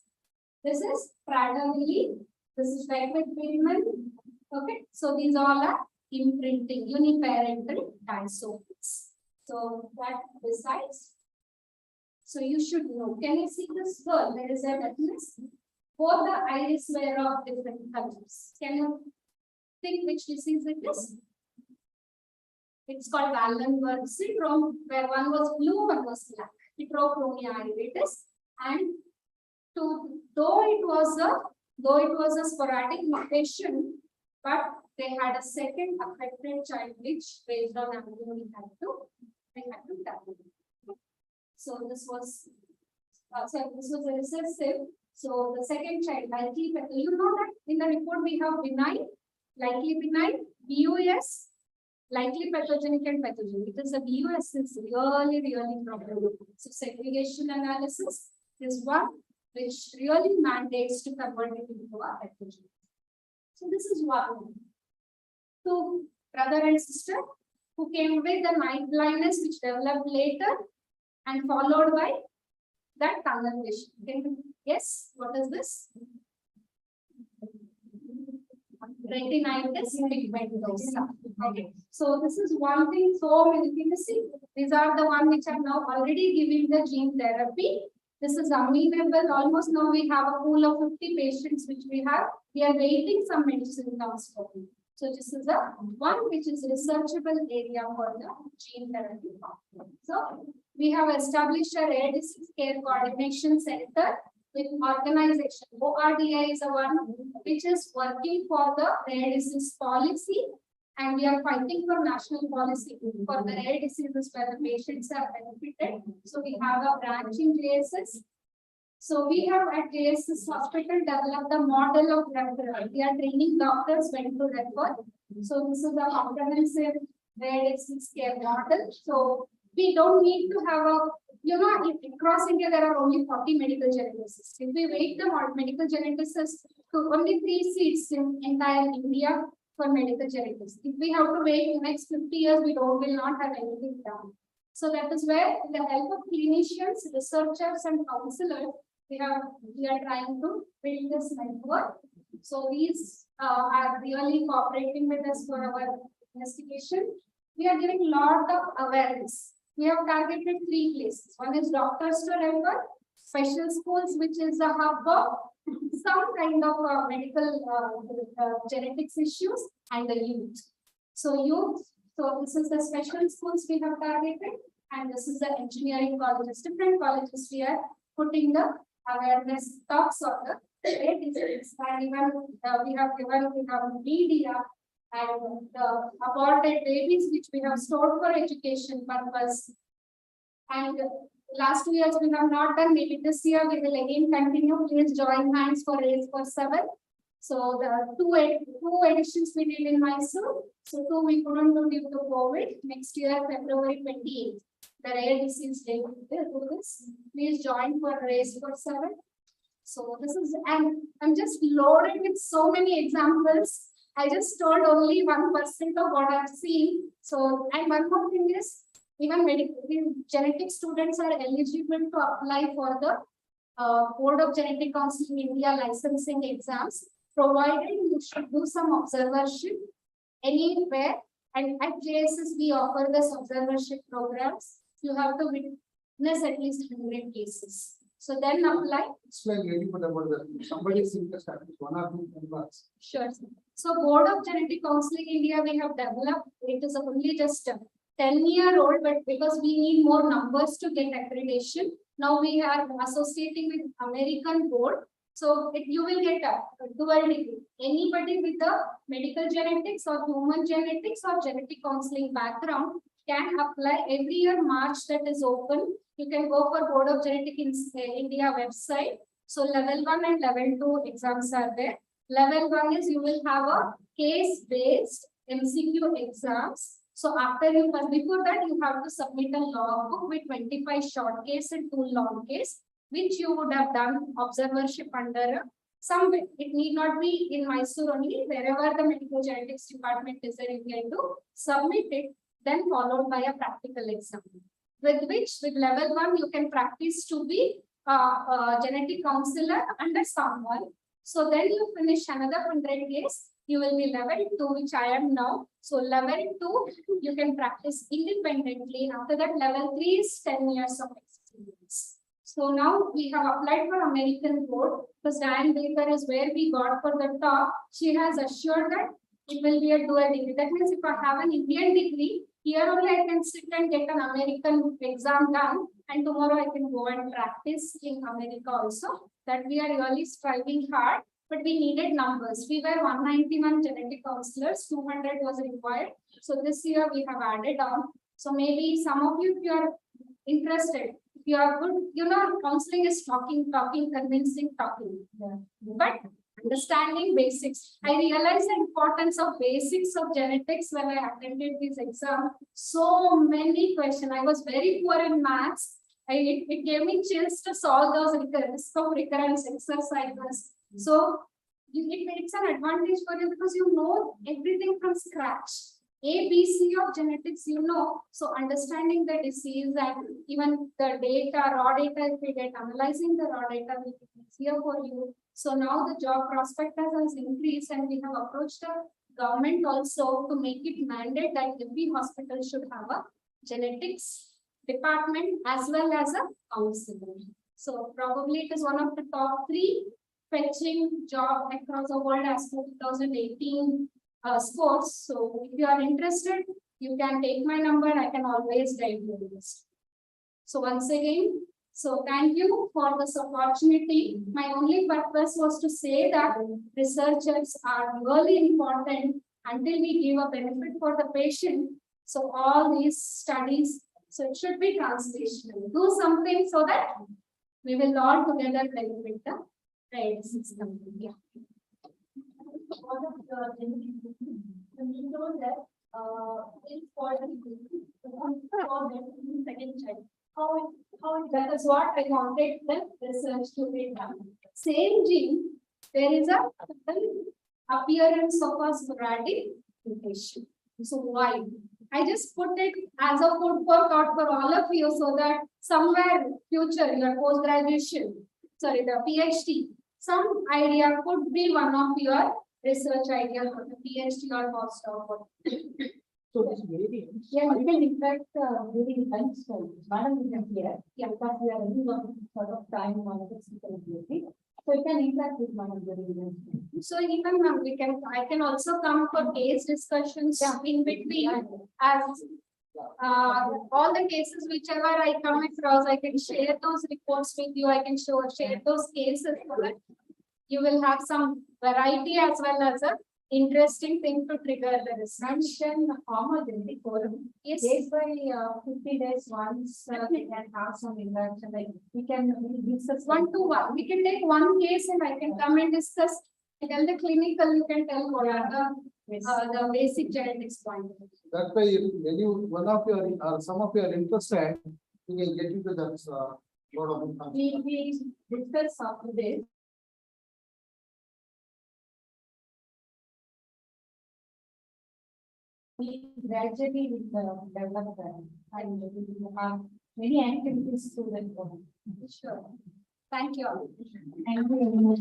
This is Prader-Willi. This is Beckman-Friedman. Okay, so these all are imprinting uniparental disomies. So that besides, so you should know. Can you see this girl? There is a deafness. Both the iris were of different colors. Can you think which disease it is? It's called Wallenberg syndrome, where one was blue, one was black. Heterochromia iritis, and though it was a sporadic mutation, but they had a second affected child, which based on everything we had to tackle. So this was a recessive. So the second child, likely, you know that in the report we have benign, likely benign, BUS, likely pathogenic and pathogenic. Because the BUS is really problem. So segregation analysis is one which really mandates to convert it into a pathogen. So this is one. Two brother and sister who came with the night blindness which developed later and followed by that tunnel vision. Can you guess what is this? Retinitis pigmentosa. Okay. So this is one thing. So many things. These are the one which are now already giving the gene therapy. This is amenable. Almost now we have a pool of 50 patients which we have. We are waiting some medicine comes for them. So this is the one which is researchable area for the gene therapy. So we have established a rare disease care coordination center with organization. ORDI is a one which is working for the rare disease policy, and we are fighting for national policy for the rare diseases where the patients are benefited. So we have a branch in JSS. So we have at JSS hospital developed a model of referral. We are training doctors when to refer. So this is a comprehensive rare disease care model. So we don't need to have a, across India there are only 40 medical geneticists. If we rate the medical geneticists to only 3 seats in entire India for medical genetics. If we have to wait the next 50 years, we will not have anything done. So that is where, with the help of clinicians, researchers, and counselors, we are trying to build this network. So these are really cooperating with us for our investigation. We are giving a lot of awareness. We have targeted 3 places. One is doctors to refer, special schools, which is a hub of some kind of medical genetics issues, and the youth. So youth, so this is the special schools we have targeted, and this is the engineering colleges, different colleges we are putting the awareness talks on the rare disease. And even we have media and the aborted babies which we have stored for education purpose. And last 2 years we have not done, maybe this year we will again continue. Please join hands for Race for 7. So the two editions we did in Mysore. So 2 we couldn't do due to COVID. Next year, February 28th, the rare disease day we will do this. Please join for Race for 7. So this is, and I'm just loaded with so many examples. I just told only 1% of what I've seen. So, and one more thing is, even genetic students are eligible to apply for the Board of Genetic Counseling India licensing exams, provided you should do some observership anywhere. And at JSS, we offer this observership programs. You have to witness at least 100 cases. So then apply. Explain a little bit about that. Somebody is interested. One or two members. Sure. So Board of Genetic Counseling India, we have developed. It is only just 10-year-old, but because we need more numbers to get accreditation, now we are associating with American board. So you will get a dual degree. Anybody with the medical genetics or human genetics or genetic counseling background can apply. Every year March that is open. You can go for Board of Genetic India website. So level 1 and level 2 exams are there. Level 1 is you will have a case-based MCQ exams. So after you, before that, you have to submit a logbook with 25 short case and 2 long case, which you would have done observership under somewhere. It need not be in Mysore only, wherever the medical genetics department is there, you can do, submit it, then followed by a practical exam. With which, with level 1, you can practice to be a genetic counselor under someone. So then you finish another 100 days, you will be level 2, which I am now. So level 2, you can practice independently. After that, level 3 is 10 years of experience. So now we have applied for American board. Because Diane Baker is where we got for the top. She has assured that it will be a dual degree. That means if I have an Indian degree, here only I can sit and get an American exam done, and tomorrow I can go and practice in America also. That we are really striving hard. but we needed numbers. We were 191 genetic counselors, 200 was required. So this year we have added on. So maybe some of you, if you are interested, if you are good, counseling is talking, convincing, talking. Yeah. But understanding basics. I realized the importance of basics of genetics when I attended this exam. So many questions. I was very poor in maths. It gave me chills to solve those risk of recurrence exercises. So it's an advantage for you because you know everything from scratch. A, B, C of genetics, so understanding the disease and even the data, raw data, if we get analyzing the raw data will be easier for you. So now the job prospect has increased and we have approached the government also to make it mandate that every hospital should have a genetics department as well as a counselor. So probably it is one of the top 3 fetching job across the world as per 2018 scores. So if you are interested, you can take my number. I can always guide you with this. So once again, so thank you for this opportunity. My only purpose was to say that researchers are really important until we give a benefit for the patient. So all these studies, so it should be translational. Do something so that we will all together benefit the right system. Yeah. All of the you know that in for the second child. How That is what I wanted the research to be done. Same gene, there is a appearance of a sporadic mutation. So why? I just put it as a food for thought for all of you so that somewhere future your post-graduation, sorry, the PhD, some idea could be one of your research idea for the PhD or postdoc. so this very Yeah, you can in fact very nice madam you can hear. Yeah. Because we are running on sort of time on this ability. So you can interact with madam very nicely. So even I can also come for case discussions in between as all the cases whichever I come across, I can share those reports with you. I can share those cases so that you will have some variety as well as a interesting thing to trigger the research. And can form a genetic forum. Yes. Days by 50 days once we can have some interaction. Like we can discuss 1-to-1. We can take one case and I can come and discuss. Tell the clinical, you can tell what are the basic genetics point. That way, if any one of your or some of you are interested, we will get into that lot of information. We discuss after this. We gradually develop and we have many activities to that one. Sure. Thank you all. Thank you very much.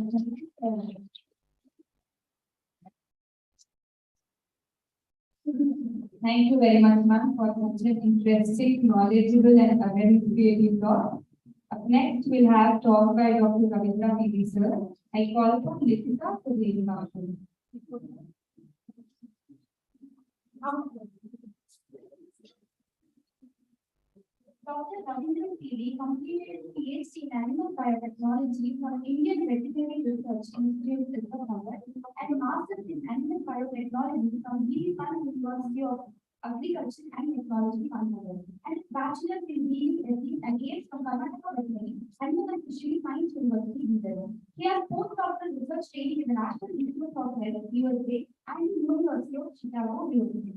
Thank you very much, ma'am, for such an interesting, knowledgeable, and a very creative talk. Up next, we'll have talk by Dr. Ravindra P. sir. I call upon Litika to the introduction. Dr. Ravindra P. completed PhD in Animal Biotechnology from Indian Veterinary Research Institute, Hyderabad, and Master's in Animal Biotechnology from Giripan University of Agriculture and Technology, Bangalore, and Bachelor's in BSc and AS from Karnataka Veterinary Animal and Fishery Science University, Hyderabad. He has postdoctoral research training in the National Institute of Health, USA, and the University of Chicago, USA.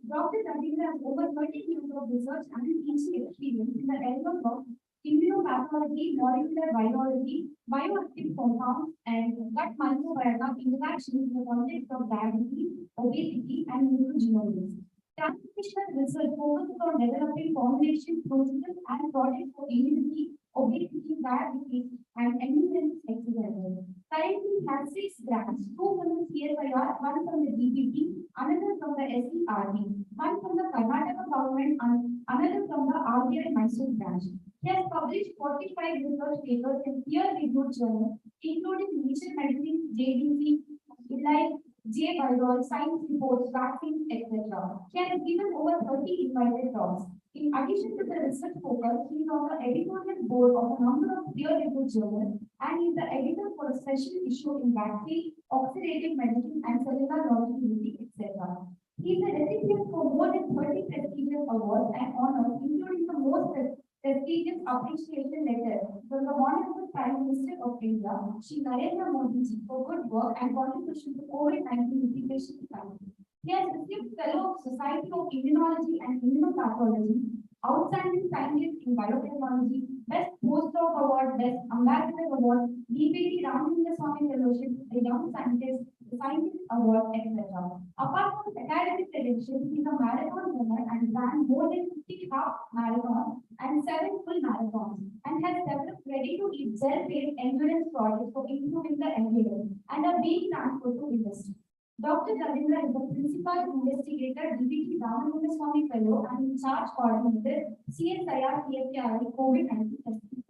Dr. Ravindra has over 30 years of research and teaching experience in the area of immunopathology, molecular biology, bioactive compounds, and gut microbiota interactions in the context of diabetes, obesity, and neurogenomics. Translational research focuses on developing formulation processes and products for immunity, obesity, diabetes, and endurance exercises. Currently has 6 grants, 2 from the CSIR, 1 from the DPT, another from the SERB, 1 from the Karnataka government, and another from the RBI Mysore branch. He has published 45 research papers in peer-reviewed journals, including Nature Medicine, JDC, Eli J. Viral, science reports, vaccines, etc. He has given over 30 invited talks. In addition to the research focus, he is on the editorial board of a number of peer-reviewed journals and is the editor for a special issue in vaccine, oxidative medicine, and cellular longevity, etc. He is a recipient for more than 30 prestigious awards and honors, including the most prestigious appreciation letter from the Honorable Prime Minister of India, Shri Narendra Modi ji, for good work and contribution to COVID-19 mitigation strategy. He has received Fellow of Society of Immunology and Immunopathology, Outstanding Scientist in Biotechnology, Best Postdoc Award, Best Ambassador Award, DPT Ramachandra Swami Fellowship, the Young Scientist, the Scientist Award, etc. Apart from academic credentials, he is a marathon runner and ran more than 50 half marathons and 7 full marathons, and has developed ready-to-eat gel-based endurance products for improving the endurance and are being transferred to industry. Dr. Ravindra is the principal investigator, DPT Ramachandra Swami Fellow, and in charge coordinator, CSIR PFKRI COVID-19 testing.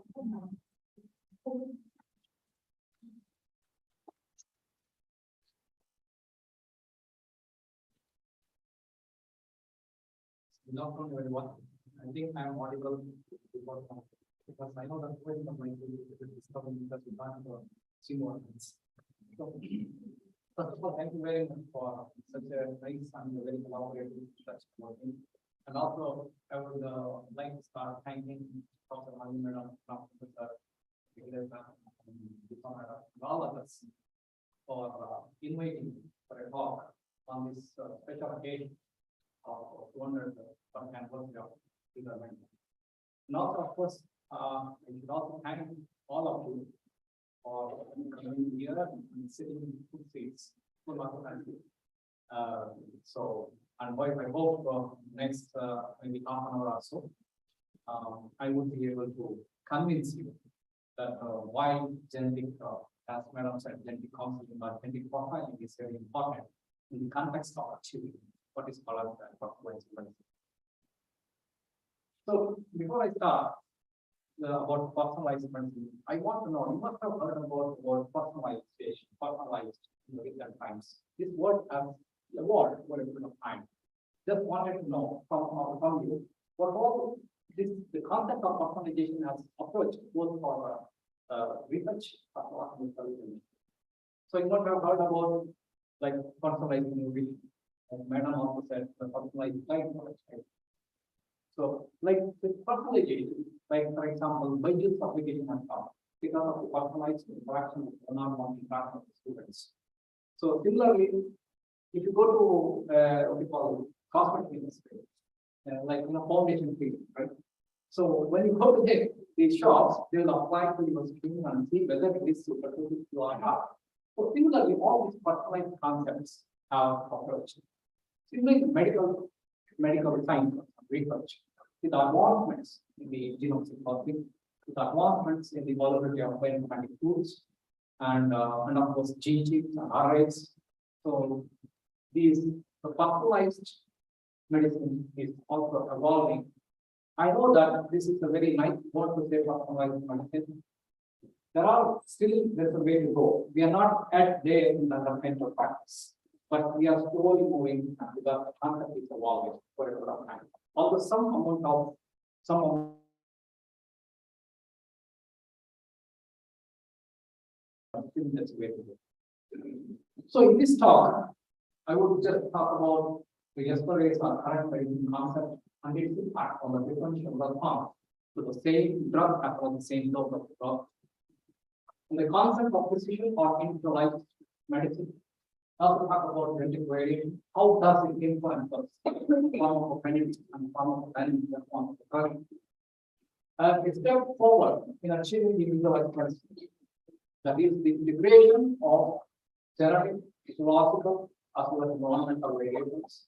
Good afternoon, everyone. I think I am audible because I know that when the mind is discovering because we can't see more things. So, first of all, thank you very much for such a nice and very collaborative discussion working. And also, I would like to start thanking Professor Mali Madam, Professor Gregor, and all of us for inviting for a talk on this special occasion of 200 anniversary of development. And also, of course, I should also thank all of you for coming here and sitting in good seats for lots of time. So, and I hope next maybe half an hour or so, I would be able to convince you that why genetic, as Madam said, genetic counseling or genetic profiling is very important in the context of achieving what is called as. So before I start about personalized medicine, I want to know, you must have heard about the word personalization, personalized in the recent times. This word has evolved for a period of time. Just wanted to know from you what all this the concept of personalization has approached both for research as well as intelligence. So you must have heard about like personalized nutrition. Madam also said the personalized life knowledge. So, like with personalization, like for example, Byju's application has come because of the personalized interaction with one-on-one interaction with students. So similarly, if you go to what we call cosmetic industry, like foundation field, right? So when you go to these shops, they will apply to your skin and see whether it is suitable to you or not. So similarly, all these personalized concepts have approached. Similarly, medical science research, with advancements in the genome sequencing, with advancements in the availability of bioinformatic tools, and of course gene chips and RNAs. So the personalized medicine is also evolving. I know that this is a very nice word to say personalized medicine. There's a way to go. We are not at there in the clinical practice, but we are slowly moving and the concept is evolving for a lot of time. Although some amount that's way to go. So in this talk, I would just talk about the yesterday's current medicine concept and its impact on the differential response to the same drug after the same dose of the drug. And the concept of precision or individualized medicine. Also talk about genetic variation. How does it influence the pharmacokinetic and pharmacodynamic response to the drug? A step forward in achieving individualized medicine. That is the integration of genetic, physiological, as well as environmental variables.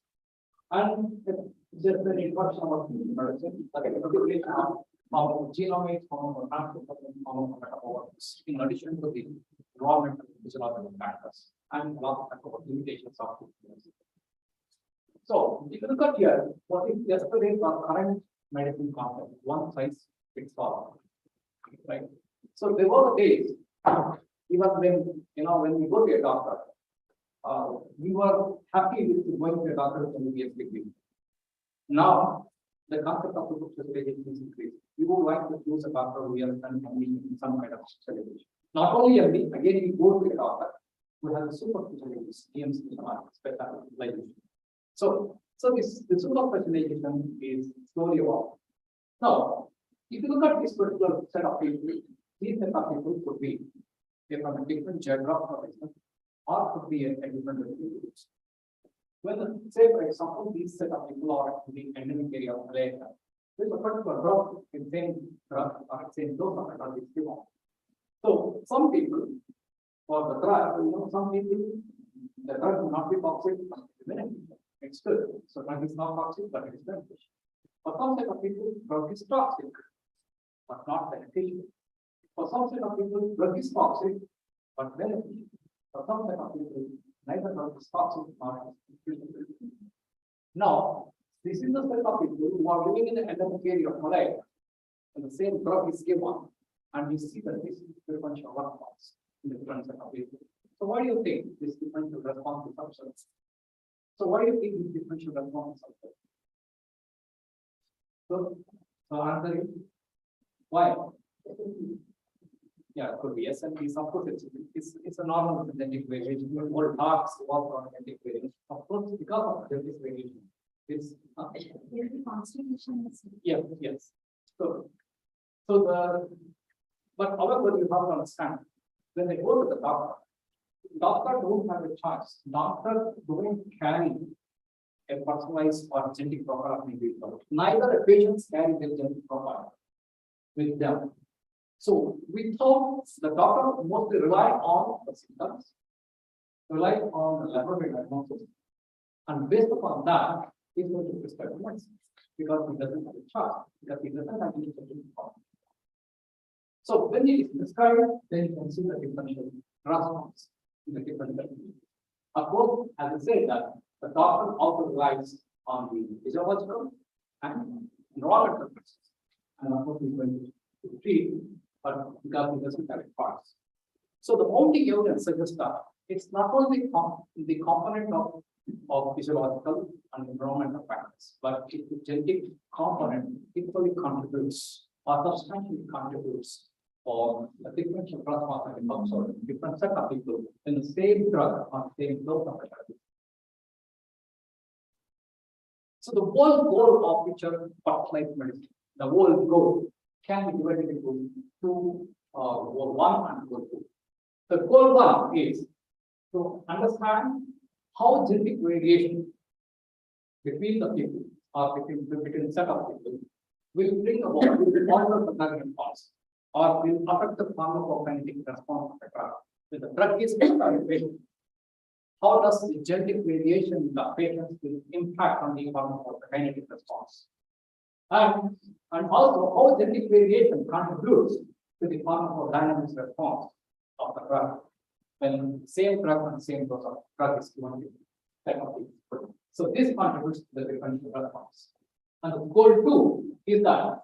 And just the introduction of medicine, that is the integration of pharmacogenomics, pharmacometabolics, in addition to the environmental physiological factors and lots of limitations of medicine. So, if you look at here, what is yesterday's or current medicine concept? One size fits all, right? So there were days, even when when we go to a doctor, we were happy with going to a doctor with MBBS degree. Now, the concept of super specialization is increased. We would like to choose a doctor who has done MD in some kind of specialization. Not only MD, again, we go to a doctor who has a super specialization, EMC, specialization. So this the super specialization is slowly evolving. Now, if you look at this particular set of people, these set of people could be from a different geographical region or could be a different religion. When, say, for example, these set of people are in the endemic area of Malaysia, there's a particular drug in same drug or same dose of the drug is given. So some people, for the drug, some people, the drug will not be toxic, it's good. So drug is not toxic, but it is beneficial. For some set of people, drug is toxic, but not beneficial. For some set of people, drug is toxic, but beneficial. For some set of people, neither drug is toxic nor beneficial. Now, this is the set of people who are living in the endemic area of Malaya, and the same drug is given, and you see that this differential response in the different set of people. So why do you think this differential response is observed? So why do you think this differential response is observed? So answer is why? Yeah, it could be SNPs. Of course, it's a normal genetic variation. All dogs work on genetic variation. Of course, because of genetic variation, it's yes. So but however, you have to understand when they go to the doctor don't have a choice. Doctor don't carry a personalized or genetic profile of individual. Neither the patients carry their genetic profile with them. So we thought the doctor mostly rely on the symptoms, rely on the laboratory diagnosis, and based upon that, he's going to prescribe medicine because he doesn't have a choice, because he doesn't have any genetic profile. So when it is prescribed, then you can see the differential response in the different techniques. Of course, as I said, that the doctor also relies on the physiological and neurological process. And of course, he's going to treat, but because he doesn't have parts. So the mounting evidence suggests that it's not only the component of physiological and environmental factors, but the genetic component equally contributes or substantially contributes for a differential response and observed different set of people in the same drug or same dose of the drug. So the whole goal of picture personalized medicine, the whole goal can be divided into two, goal 1 and goal 2. The goal 1 is to understand how genetic variation between the people or between set of people will bring about the alter the drug response or will affect the pharmacokinetic response of the drug. If the drug is prescribed, how does the genetic variation in the patients will impact on the pharmacokinetic response? And also how genetic variation contributes to the pharmacodynamic response of the drug when same drug and same dose of drug is given to set of people. So this contributes to the differential response. And the goal 2 is that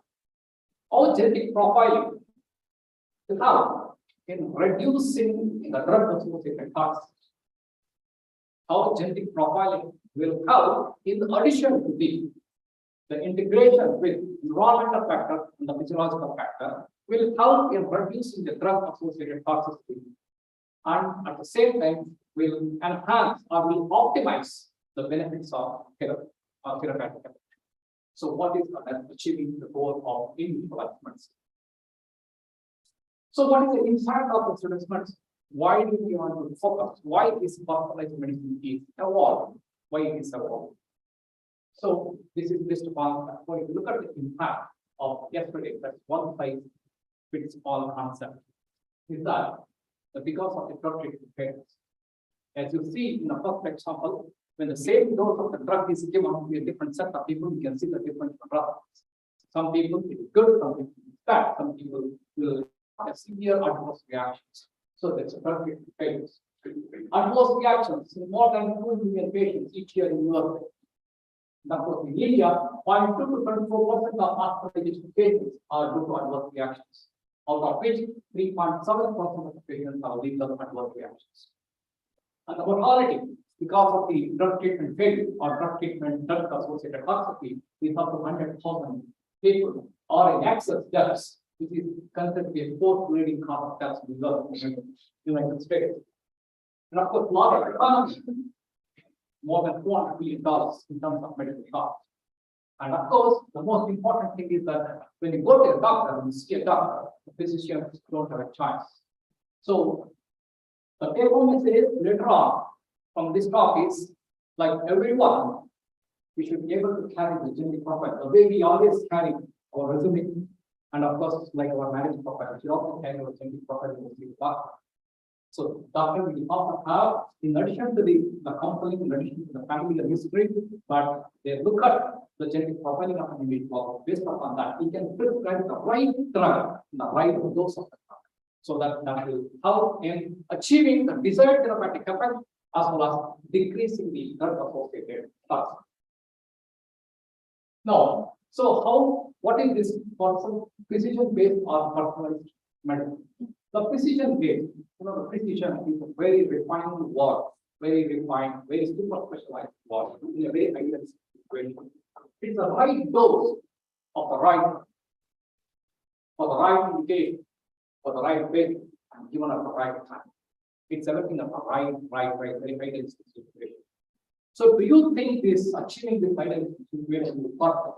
how genetic profiling will help in reducing the drug associated toxicity. How genetic profiling will help in addition to the integration with environmental factor and the physiological factor will help in reducing the drug associated toxicity, and at the same time will enhance or will optimize the benefits of therapeutic. So what is achieving the goal of individualized medicine? So what is the impact of personalized medicine? Why do we want to focus? Why is personalized medicine is evolved? Why it is evolved? So this is based upon when you look at the impact of yesterday, that's one size fits all concept, is that because of the drug treatment failures. As you see in the first example, when the same dose of the drug is given to a different set of people, you can see the different results. Some people it is good, some people it is bad, some people will have severe adverse reactions. So that's a drug treatment failures. Adverse reactions in more than 2 million patients each year in Europe. That was in India, 0.2 to 24% of hospitalization cases are due to adverse reactions. Out of which 3.7% of the patients are lethal adverse reactions. And the mortality because of the drug treatment failure or drug treatment drug associated toxicity is up to 100,000 people or in excess deaths, which is considered to be a fourth leading cause of deaths in the United States. And of course, large economy, more than $400 billion in terms of medical costs. And of course, the most important thing is that when you go to a doctor and you see a doctor, the physicians don't have a choice. So the take home message later on from this talk is like everyone, we should be able to carry the genetic profile the way we always carry our resume, and of course, like our marriage profile, we should also carry our genetic profile in the doctor. So doctor will also have, in addition to the counseling, in addition to the family history, but they look at the genetic profiling of an individual. Based upon that, we can prescribe the right drug, the right dose of the drug. So that will help in achieving the desired therapeutic effect as well as decreasing the drug associated toxicity. Now, so what is this precision based or personalized medicine? The precision based, the precision is a very refined word, very refined, very super specialized word in a very idealistic situation. It's the right dose of the right, for the right indication, for the right patient, and given at the right time. It's everything at the right, very idealistic situation. So do you think this achieving this idealistic situation is possible?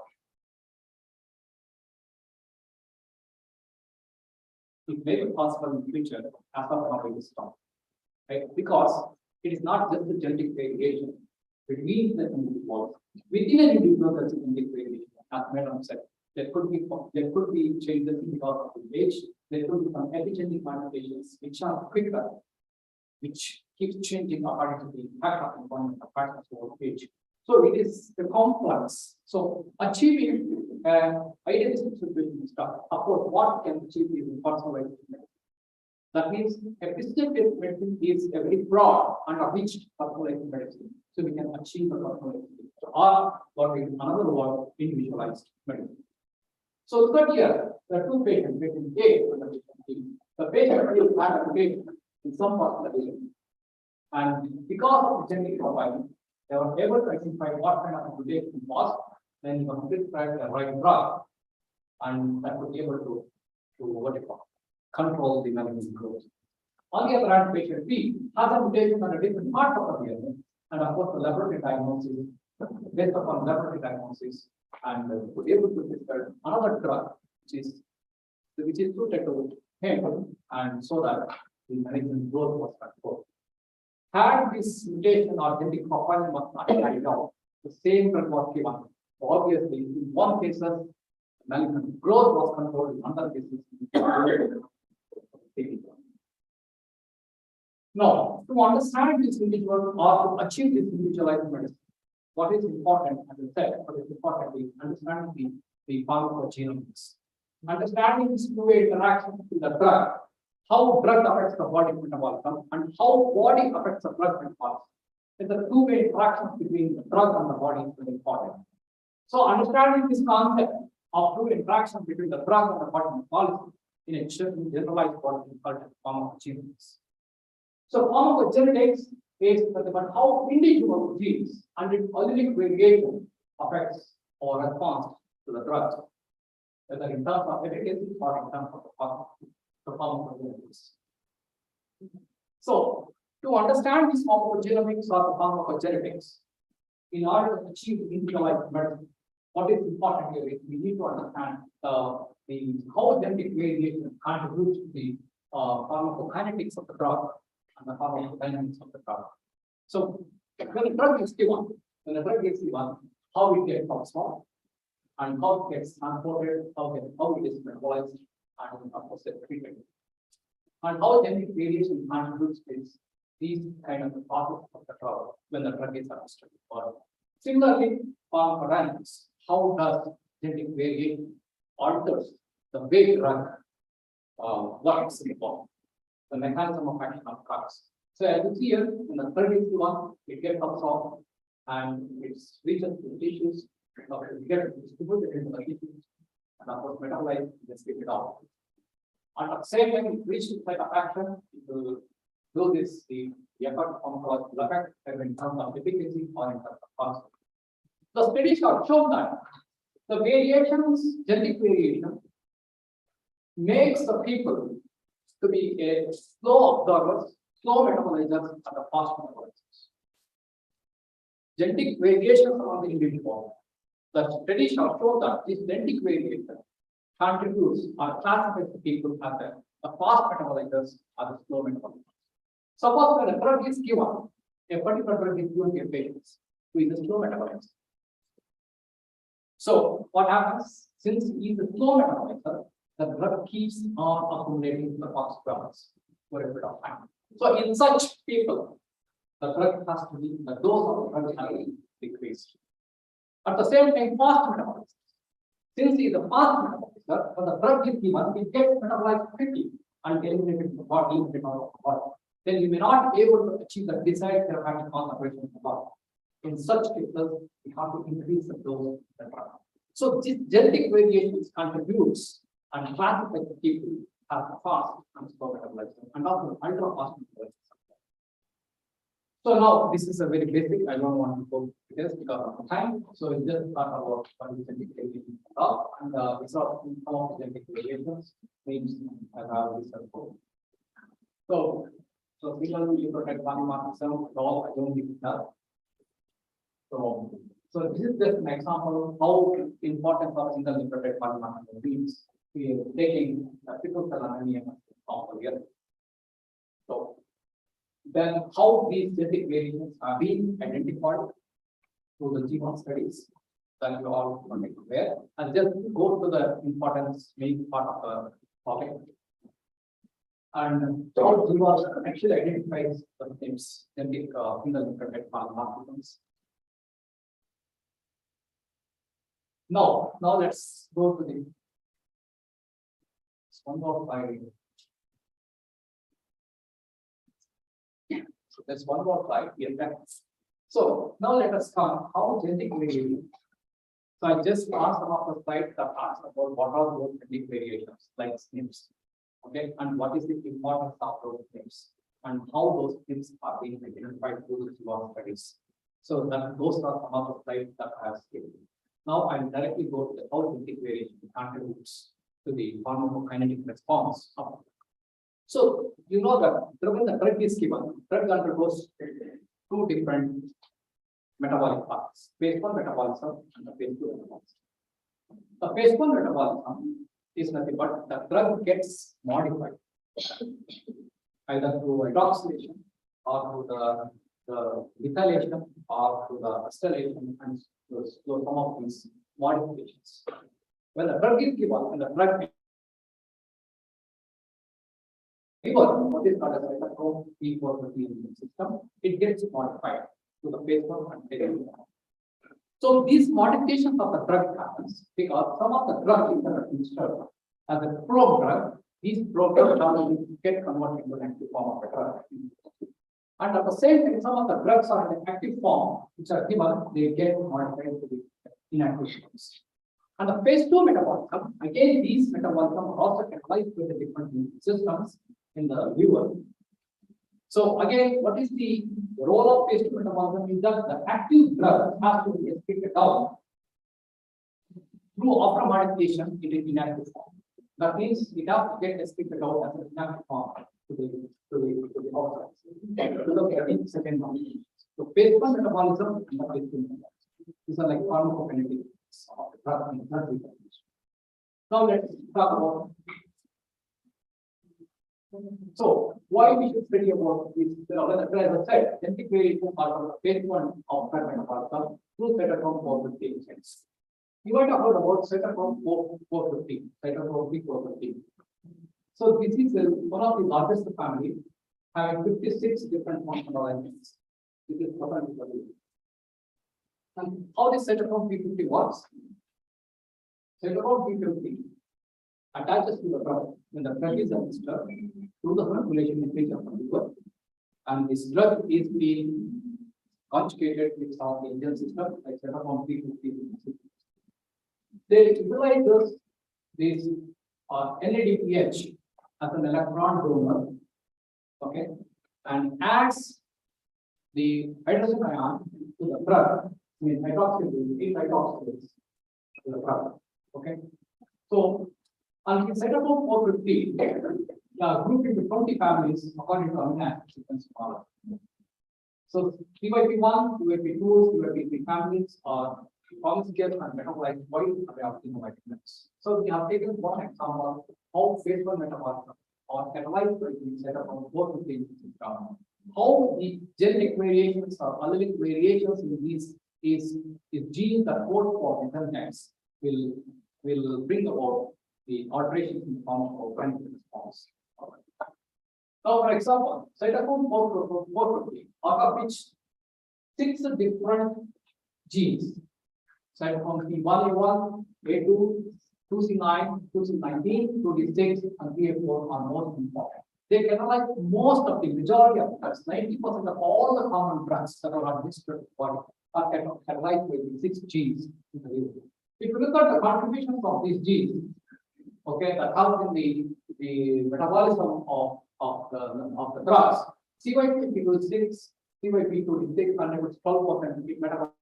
It may be possible in the future as of now it is not. Right? Because it is not just the genetic variation between the individuals. Within an individual, there's a genetic variation, as Madam said. There could be changes because of the age. There could be some epigenetic manipulations which are quicker, which keeps changing according to the impact of environment of factors over age. So it is the complex. So achieving idealistic situation is tough. Of course, what can achieve is personalized medicine. That means a precision-based medicine is a very broad under which personalized medicine. So we can achieve the personalized medicine. So or what is another word, individualized medicine. So look at here, there are two patients, patient A and the patient B. The patient A had a mutation in some part of the patient. And because of the genetic profiling, they were able to identify what kind of mutation it was, then you can prescribe the right drug, and that would be able to what you call control the malignant growth. On the other hand, patient B has a mutation on a different part of the DNA, and of course, the laboratory diagnosis, based upon laboratory diagnosis, and would be able to prescribe another drug, which is suited to him, and so that the malignant growth was controlled. Had this mutation or genetic profile was not carried out, the same drug was given. So obviously, in one case, malignant growth was controlled, in other cases, now, to understand this individual or to achieve this individualized medicine, what is important, as I said, what is important is understanding the pharmacogenomics. Understanding this two-way interaction with the drug, how drug affects the body metabolism and how body affects the drug metabolism. It's a two-way interaction between the drug and the body is very important. So understanding this concept of two interaction between the drug and the body metabolism in a generalized body is called pharmacogenetics. So pharmacogenetics is about how individual genes and its allelic variation affects or response to the drug, whether in terms of efficacy or in terms of the pharmacogenetics. So to understand this pharmacogenomics or the pharmacogenetics, in order to achieve individualized medicine, what is important here is we need to understand how genetic variation contributes to the pharmacokinetics of the drug and the pharmacodynamics of the drug. So when a drug is given, how it gets absorbed and how it gets transported, how it is metabolized, and of course treated. And how genetic variation contributes to these kind of process of the drug when the drug is administered. Similarly, pharmacodynamics, how does genetic variation alters the way drug works in the body, the mechanism of action of drugs. So as you see here, in the third one, it gets absorbed and it reaches to the tissues, it gets distributed into the tissues, and of course metabolized, then spit it out. And at the same time, it reaches the site of action, it will do this, the the effect pharmacological effect, either in terms of efficacy or in terms of cost. The studies have shown that the variations, genetic variation, makes the people to be a slow observers, slow metabolizers, and a fast metabolizers. Genetic variations among the individual. The studies have shown that this genetic variation contributes or classifies the people as the fast metabolizers or the slow metabolizers. Suppose when a drug is given, a particular drug is given to a patient who is a slow metabolizer. So what happens? Since he is a slow metabolizer, the drug keeps on accumulating the phosphorus for a period of time. So in such people, the drug has to be, the dose of the drug has to be decreased. At the same time, fast metabolism. Since he is a fast metabolizer, when the drug is given, it gets metabolized quickly and eliminated in the body, eliminated out of the body. Then you may not be able to achieve the desired therapeutic concentration in the body. In such cases, we have to increase the dose of the drug. So this genetic variations contributes and classifies the people as fast and slow metabolism and also ultra fast metabolism. So now this is a very basic. I don't want to go to this because of time. So we just talk about what is genetic variation and it's of some of the genetic variations means as I have research for. So single nucleotide polymorphism at all I don't need to tell. So this is just an example of how important of single nucleotide polymorphism means. We are taking sickle cell anemia of here. So then how these genetic variations are being identified through the genome studies that you all are aware, and just go to the importance main part of the topic. And how genome actually identifies the things, genetic single nucleotide polymorphisms. Now let's go to the one more slide. So there's one more slide here. So now let us come how genetic variation. So I just asked some of the slides that ask about what are those genetic variations like SNPs. Okay, and what is the importance of those SNPs and how those SNPs are being identified through the UOM studies. So that those are some of the slides that I have skipped. Now I'll directly go to the how genetic variation contributes to the pharmacokinetic response. So you know that when the drug is given, drug undergoes two different metabolic paths: phase 1 metabolism and the phase 2 metabolism. The phase 1 metabolism is nothing but the drug gets modified either through hydroxylation or through the methylation or through the acetylation and some of these modifications. When the drug is given, and the drug given what is called as cytochrome P450 in the system, it gets modified to the phase 1 and phase 2. So these modifications of the drug happens because some of the drug is administered as a probe drug. These probe drugs get converted into an active form of the drug. And at the same time, some of the drugs are in the active form, which are given, they get modified to the inactive forms. And the phase 2 metabolism, again, these metabolism are also catalyzed with the different systems in the liver. So again, what is the role of phase 2 metabolism is that the active drug has to be excreted out through after modification in an inactive form. That means it has to get excreted out as an inactive form to the outside. To the second one. So phase 1 metabolism and the phase 2 metabolism. These are like pharmacokinetic of the drug and drug metabolism. Now let's talk about. So why we should study about this? As I said, genetic variation are from the phase 1 of drug metabolism through cytochrome 450 genes. You might have heard about cytochrome 450, cytochrome P450. So this is one of the largest family, having 56 different functional elements. This is totally. And how this cytochrome P50 works? Cytochrome P50 attaches to the drug when the drug is administered through the circulation mechanism of the liver, and this drug is being conjugated with some of the engine system like cytochrome P50. They utilize this NADPH as an electron donor, okay, and adds the hydrogen ion to the drug, I mean hydroxyl group, 8 hydroxyls to the drug. Okay. So on the cytochrome 450, grouped into 20 families according to amino acid sequence order. So CYP1, CYP2, CYP3 families are conjugated and metabolized by amino acids. So we have taken one example of phase 1 metabolism or catalyzed by the cytochrome 450 system. How the genetic variations or allelic variations in these is genes that code for enzymes will bring about the alterations in the form of organic response. Now, for example, cytochrome 450, out of which 6 different genes, cytochrome C1A1, A2, 2C9, 2C19, 2D6, and 3A4 are most important. They catalyze most of the majority of drugs, 90% of all the common drugs that are administered to the body are catalyzed by the 6 genes in the liver. If you look at the contributions of these genes, okay, that help in the metabolism of the drugs, CYP2D6, CYP2D6 contributes 12% metabolism,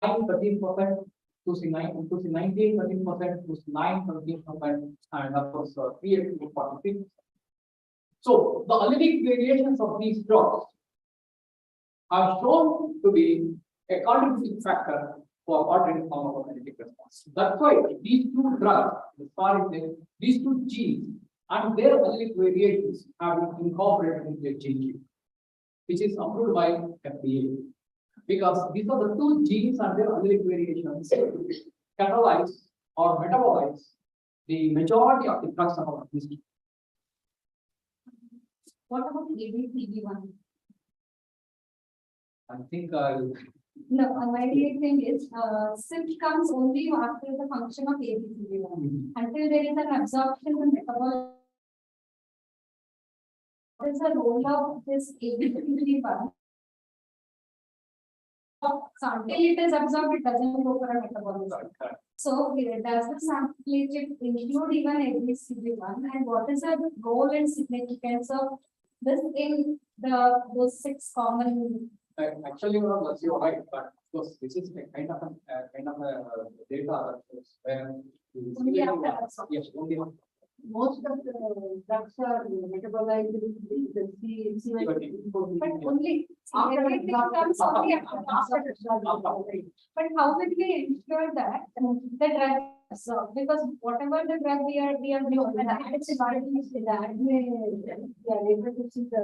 13%, 2C9, 2C19, 13%, 2C9, 13%, and of course 3A2, 46%. So the allelic variations of these drugs are shown to be a contributing factor for altering pharmacokinetic response. That's why these two drugs, these two genes and their allelic variations have been incorporated into a gene key, which is approved by FDA. Because these are the two genes and their allelic variations catalyze or metabolize the majority of the drugs of our history. What about ABCD1? I think No, my thing is, SIP comes only after the function of ABCD1. Until there is an absorption and metabolism. What is the role of this ABCD1? So until it is absorbed, it doesn't go for a metabolism. So does the sample include even ABCD1, and what is the role and significance of this in those 6 common? Actually, you're right, but because this is a kind of a data that shows where Only after absorption. yes, only Most of the drugs are metabolized with the But only everything comes only after absorption. But how will we ensure that the drug absorbs? Because whatever the drug we are doing, it's that we are able to see the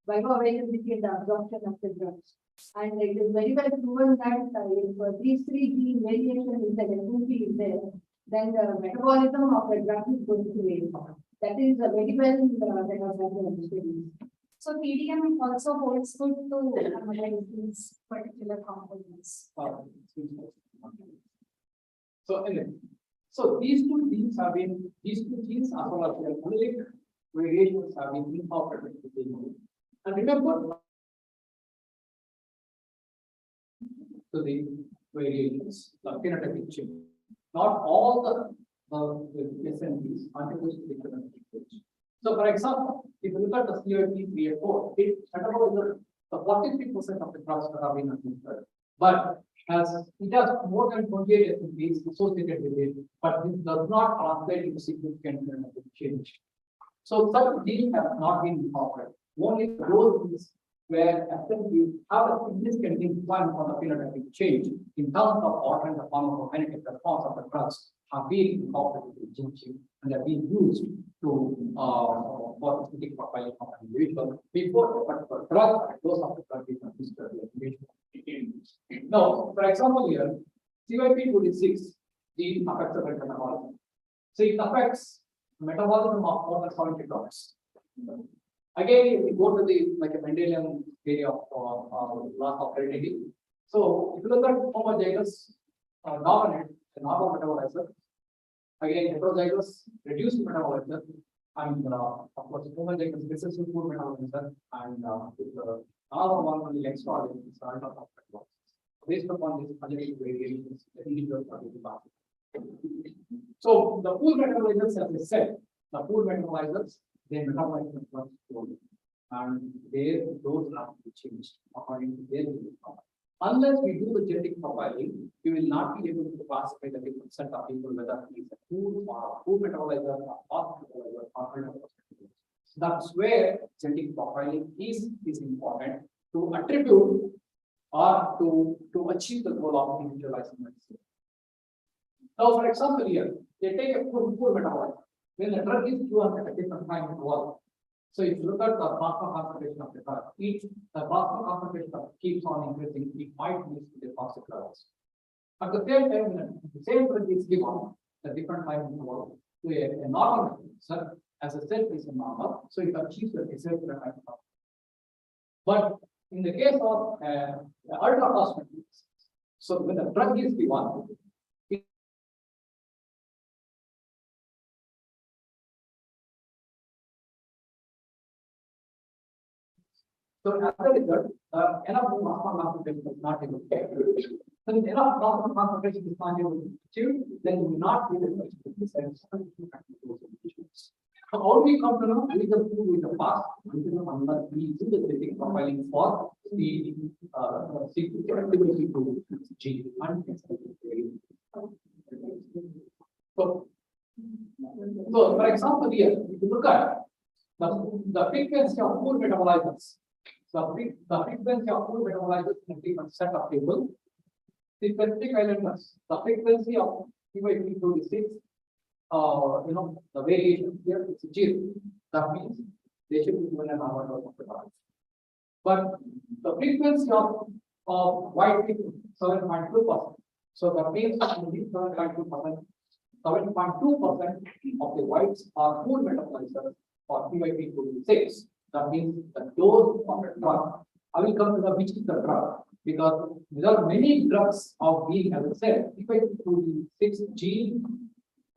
bioavailability and the absorption of the drugs. And it is very well proven that if these 3 gene variations in the LNP is there, then the metabolism of the drug is going to be that is very well so PDM also holds good to analyze these particular components. So anyway, so these two genes as well as their allelic variations have been incorporated into the genome. And remember, to the variations, the phenotypic change. Not all the SNPs contribute to the phenotypic change. So, for example, if you look at the CYP3A4, it metabolizes the 43% of the drugs that have been administered. But as it has more than 28 SNPs associated with it, but this does not translate into significant phenotypic change. So, such genes have not been incorporated. Only those genes where SNPs have a significant influence on the phenotypic change in terms of altering the pharmacokinetic response of the drugs have been incorporated in gene key and have been used to for specific profiling of an individual before a particular drug and those of the drug is administered to the individual. Now, for example, here CYP2D6 gene affects the metabolism. So it affects metabolism of more than 70 drugs. Again, if we go to the like a Mendelian theory of loss of heredity. So if you look at homozygous dominant, the normal metabolizer, again heterozygous reduced metabolizer, and of course homozygous recessive poor metabolizer, and the normal one on the next order is the alpha of metabolizer. Based upon these allelic variations, the individual are defined. So the poor metabolizers, as I said, the poor metabolizers, they metabolize the drugs slowly. and their dose have to be changed according to their genetic profile. Unless we do the genetic profiling, we will not be able to classify the different set of people, whether he is a food or a food metabolizer or fast metabolizer or metabolizer. That's where genetic profiling is important to attribute or to achieve the goal of individualized medicine. Now, for example, here they take a food metabolizer. When the drug is given at a different time in the world. So if you look at the plasma concentration of the drug, the plasma concentration keeps on increasing, it might lead to the toxic levels. At the same time, when the same drug is given at different time in the world to a normal user, as a cell is normal, so it achieves the desired level. But in the case of ultra fast metabolites, so when the drug is given, so as a result, enough plasma concentration is not able to get. So if enough plasma concentration is not able to achieve, then we will not be able to achieve this. So how do we come to know? We can do with the past until we do the genetic profiling for the activity to gene and so for example, here, if you look at the frequency of food metabolizers. The frequency of food metabolizers in a different set of people. The specific elements, the frequency of PYP26, the variation here is 0. That means they should be given an amount of metabolizers. But the frequency of white people 7.2%. So that means 7.2%. 7.2% of the whites are food metabolizers for PYP26. That means the dose of the drug. I will come to the which is the drug because there are many drugs of being, as I said, PYP26 gene,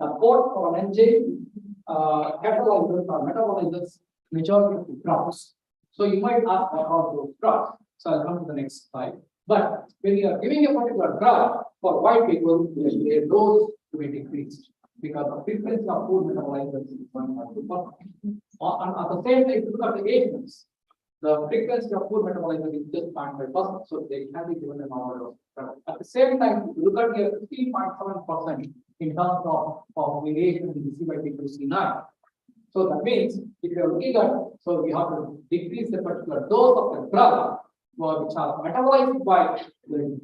the code for an enzyme, catalyzers or metabolizers, majority of the drugs. So you might ask about those drugs. So I'll come to the next slide. But when you are giving a particular drug for white people, their dose to be decreased because the frequency of food metabolizers is 1.2%. And at the same time, if you look at the Asians, the frequency of food metabolism is just 0.5%, so they can be given an order of drug. At the same time, if you look at here 15.7% in terms of variation in the CYP2C9. So that means if you are looking at, so we have to decrease the particular dose of the drug which are metabolized by the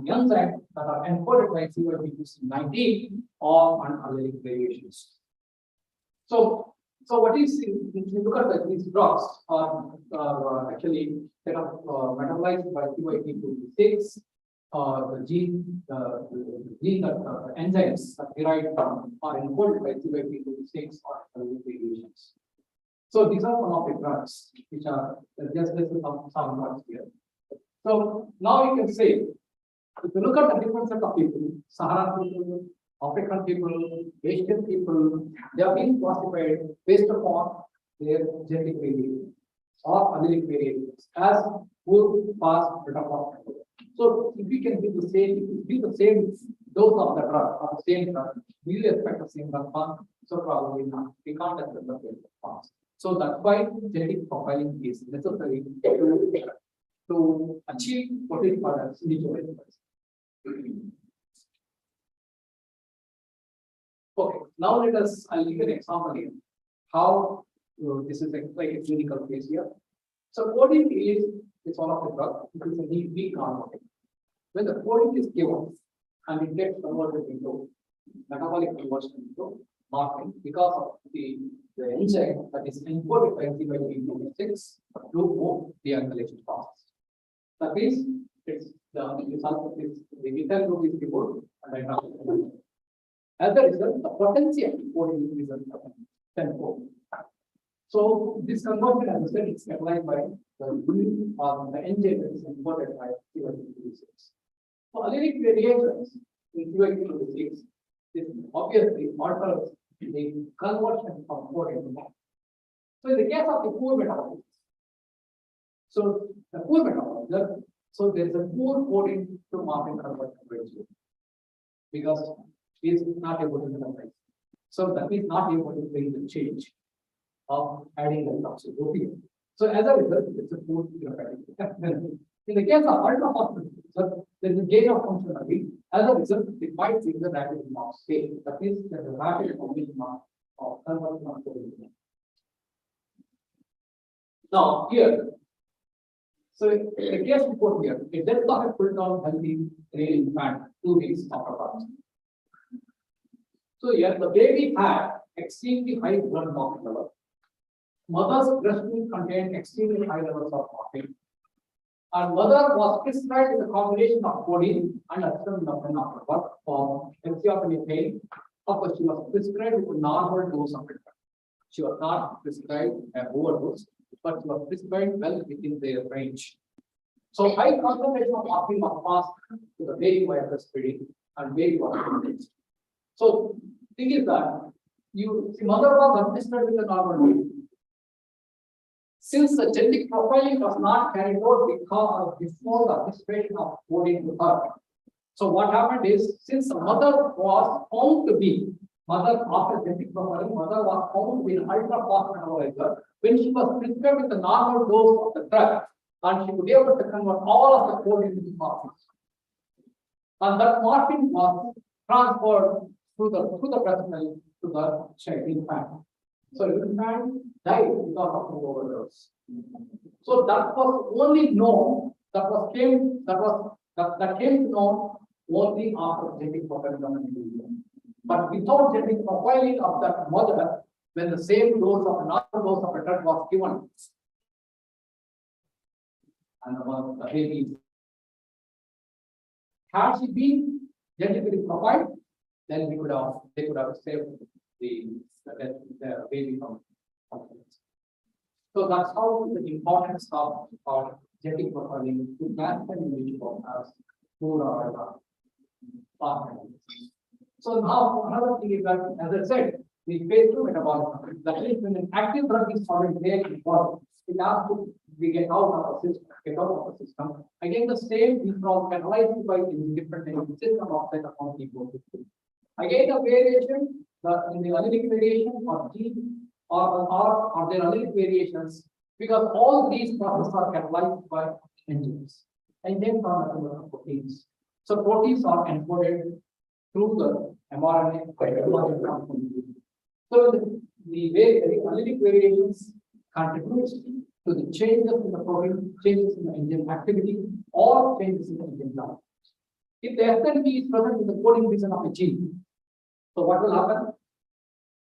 enzymes that are encoded by CYP2C19 or on allelic variations. So what is if you look at these drugs are actually kind of metabolized by CYP2C6 the gene that enzymes that derived from are encoded by CYP2C6 or allelic variations. So these are one of the drugs which are just some drugs here. So now you can say, if you look at the different set of people, Saharan people, African people, Asian people, they are being classified based upon their genetic variation or allelic variations as good, fast, better, fast. So if we can give the same dose of the drug or the same drug, will you expect the same response? So probably not. We can't expect the same response. So that's why genetic profiling is necessary to achieve what is called as individualized. Okay, now I'll give an example here. How this is like a clinical case here. So codeine is one of the drugs, it is a weak hormone. When the codeine is given and it gets converted into metabolic conversion into morphine because of the enzyme that is encoded by CYP2C6 to move the alkylation process. That means it's the result is the methyl group is removed and I have as a result, the potency of the codeine increases tenfold. So this conversion, as I said, is applied by the gene or the enzyme that is encoded by CYP2C6. So allelic variations in CYP2C6 is obviously alters the conversion of codeine to morphine. So in the case of the poor metabolites, so the poor metabolizer, so there is a poor codeine to morphine conversion ratio because he is not able to metabolize. So that is not able to bring the change of adding the toxic opium. So as a result, it's a poor therapeutic. In the case of ultra-fast result, there is a gain of functionality. As a result, it might be the rapid of state. That is, the rapid formation of conversion of protein. Now, here, so in the case report here, a death of a full-term healthy male infant 2 weeks after birth. So here, the baby had extremely high blood morphine level. Mother's breast milk contained extremely high levels of morphine. And mother was prescribed with a combination of codeine and acetaminophen after birth for physiological pain. Of course, she was prescribed with a normal dose of it. She was not prescribed an overdose, but she was prescribed well within their range. So high concentration of morphine was passed to the baby via breastfeeding and baby was released. So thing is that you see mother was administered with a normal dose. Since the genetic profiling was not carried out because before the administration of codeine to her. So what happened is, since the mother was found to be mother after genetic profiling, mother was found to be an ultra-fast metabolizer when she was prescribed with a normal dose of the drug, and she would be able to convert all of the codeine into morphine. And that morphine was transferred through the breast milk to the child infant. So infant died because of the overdose. So that was only known, that came to know only after genetic profiling. But without genetic profiling of that mother, when the same dose of another dose of a drug was given, and the baby, had she been genetically profiled, then they could have saved the baby from conflicts. So that's how the importance of genetic profiling to classify individuals as poor or fast. So now another thing is that, as I said, the phase 2 metabolism. That is, when an active drug is found there in the body, it has to be get out of the system. Again, the same is catalyzed by the different system of cytochrome. Again, the variation, in the allelic variation or gene or their allelic variations, because all these processes are catalyzed by enzymes. Enzymes are nothing but proteins. So proteins are encoded through the mRNA. So the allelic variations contributes to the changes in the protein, changes in the enzyme activity, or changes in the enzyme level. If the SNP is present in the coding region of a gene, so what will happen?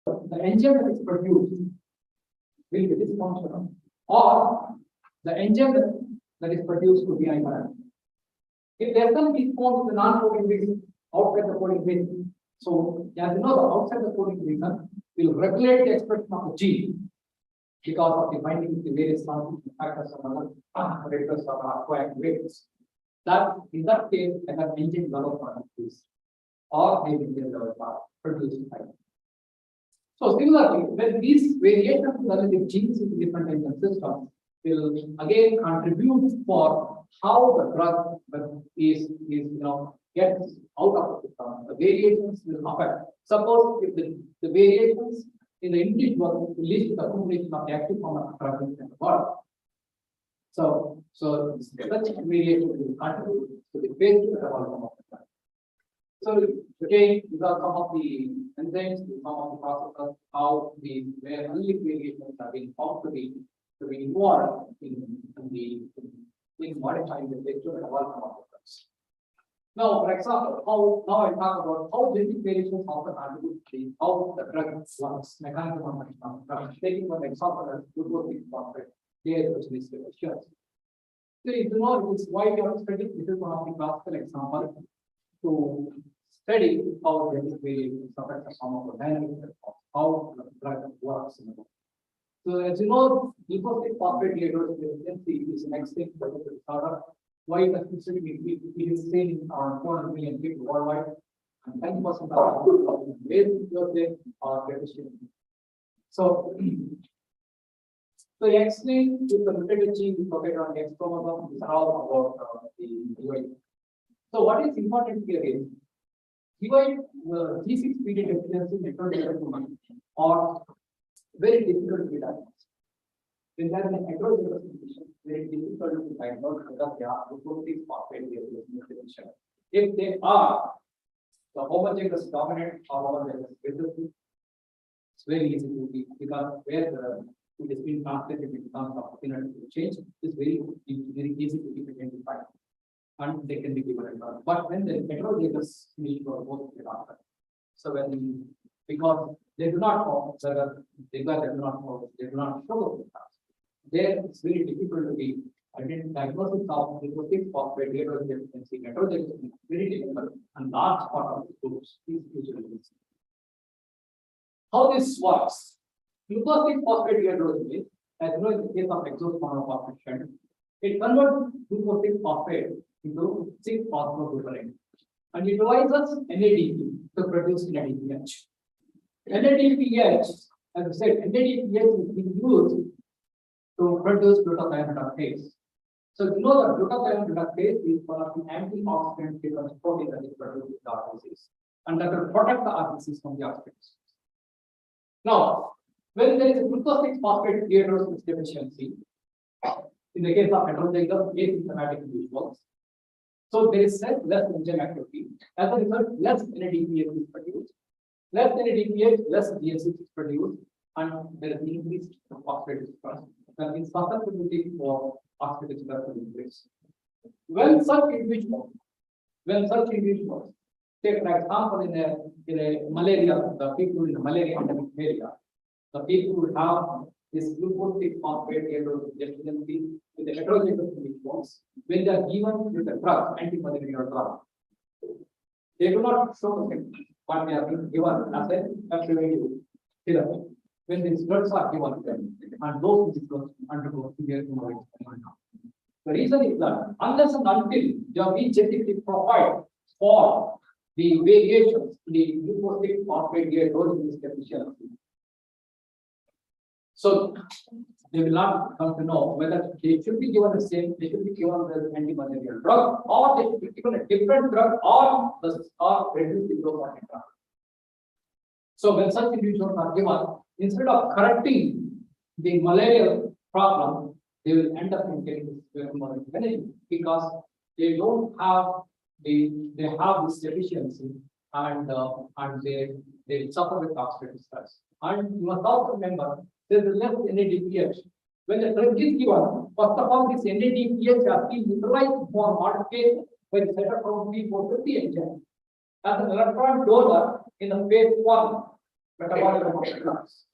The enzyme that is produced will be dysfunctional, or the enzyme that is produced could be aberrant. If the SNP is found in the non-coding region outside the coding region, so as you know, the outside the coding region will regulate the expression of the gene because of the binding with the various constitutive factors of other regulators or coactivators. That in that case, an enzyme development is or maybe they are produced. So similarly, when these variations in the genes in different enzyme systems will again contribute for how the drug is gets out of the system. The variations will affect. Suppose if the variations in the individual leads to the accumulation of the active form of drug in the body. So such variation will contribute to the phase 2 metabolism of the drug. So again, these are some of the enzymes, some of the processes, how where allelic variations have been found to be involved in modifying the phase 2 metabolism of the drugs. Now, for example, now I talk about how genetic variations often contribute to how the drug works, mechanism of action. Taking one example as glucose-6-phosphate, there which is questions. So if you know it is why we are studying, this is one of the classical examples to study how genetic variations affect the pharmacodynamics of how the drug works in the body. So as you know, glucose-6-phosphate deficiency is an extinct disorder. Why the specifically it is seen in around 400 million people worldwide, and 10% of the are deficient. So, explain with the mutated gene located on the X chromosome is all about the divide. So what is important here is divide G6PD deficiency network development are very difficult to be diagnosed. When there is an heterozygous condition, very difficult to diagnose whether they are glucose phosphate deficiency. If they are the homozygous dominant or homozygous recessive, it's very easy to be because where it has been translated in terms of phenotypic change is very easy to be identified and they can be given a drug. But when the heterozygous condition or both get after, so when because they do not know whether they do not know, they do not show the facts. There it's very difficult to be diagnosis of glucose phosphate deficiency heterozygous is very difficult and large part of the groups is usually missing. How this works? Glucose phosphate deficiency, as you know, in the case of exophosphation, it converts glucose phosphate into 6-phosphoglutamate and it provides us NADP to produce NADPH. NADPH, as I said, NADPH is used to produce glutathione reductase. So you know that glutathione reductase is one of the antioxidant driven protein that is produced in the RBCs and that will protect the RBCs from the oxidants. Now, when there is a glucose phosphate dehydrogenase deficiency, in the case of heterozygous asymptomatic individuals, so there is less enzyme activity. As a result, less NADPH is produced. Less NADPH, less DHC is produced, and there is increased phosphate expression. That means susceptibility for phosphate expression increase. When such individuals, take for example in a malaria, the people in the malaria endemic area, the people who have this glucose phosphate deficiency with the heterozygous individuals, when they are given with a drug, anti-malaria drug, they do not show the symptoms, but they are being given as a preventive therapy. When these drugs are given to them, and those individuals undergo severe hemorrhage. The reason is that unless and until they are being genetically profiled for the variations in the glucose phosphate dehydrogenase deficiency, so they will not come to know whether they should be given the same, they should be given the anti-malarial drug, or they should be given a different drug, or reduce the dose of the drug. So when such individuals are given, instead of correcting the malarial problem, they will end up in getting this hemorrhage because they don't have they have this deficiency and they suffer with oxidative stress. And you must also remember there is less NADPH. When the drug is given, first of all, this NADPH has been neutralized for modification by the cytochrome P450 enzyme as an electron donor in the phase 1 metabolism of the drugs.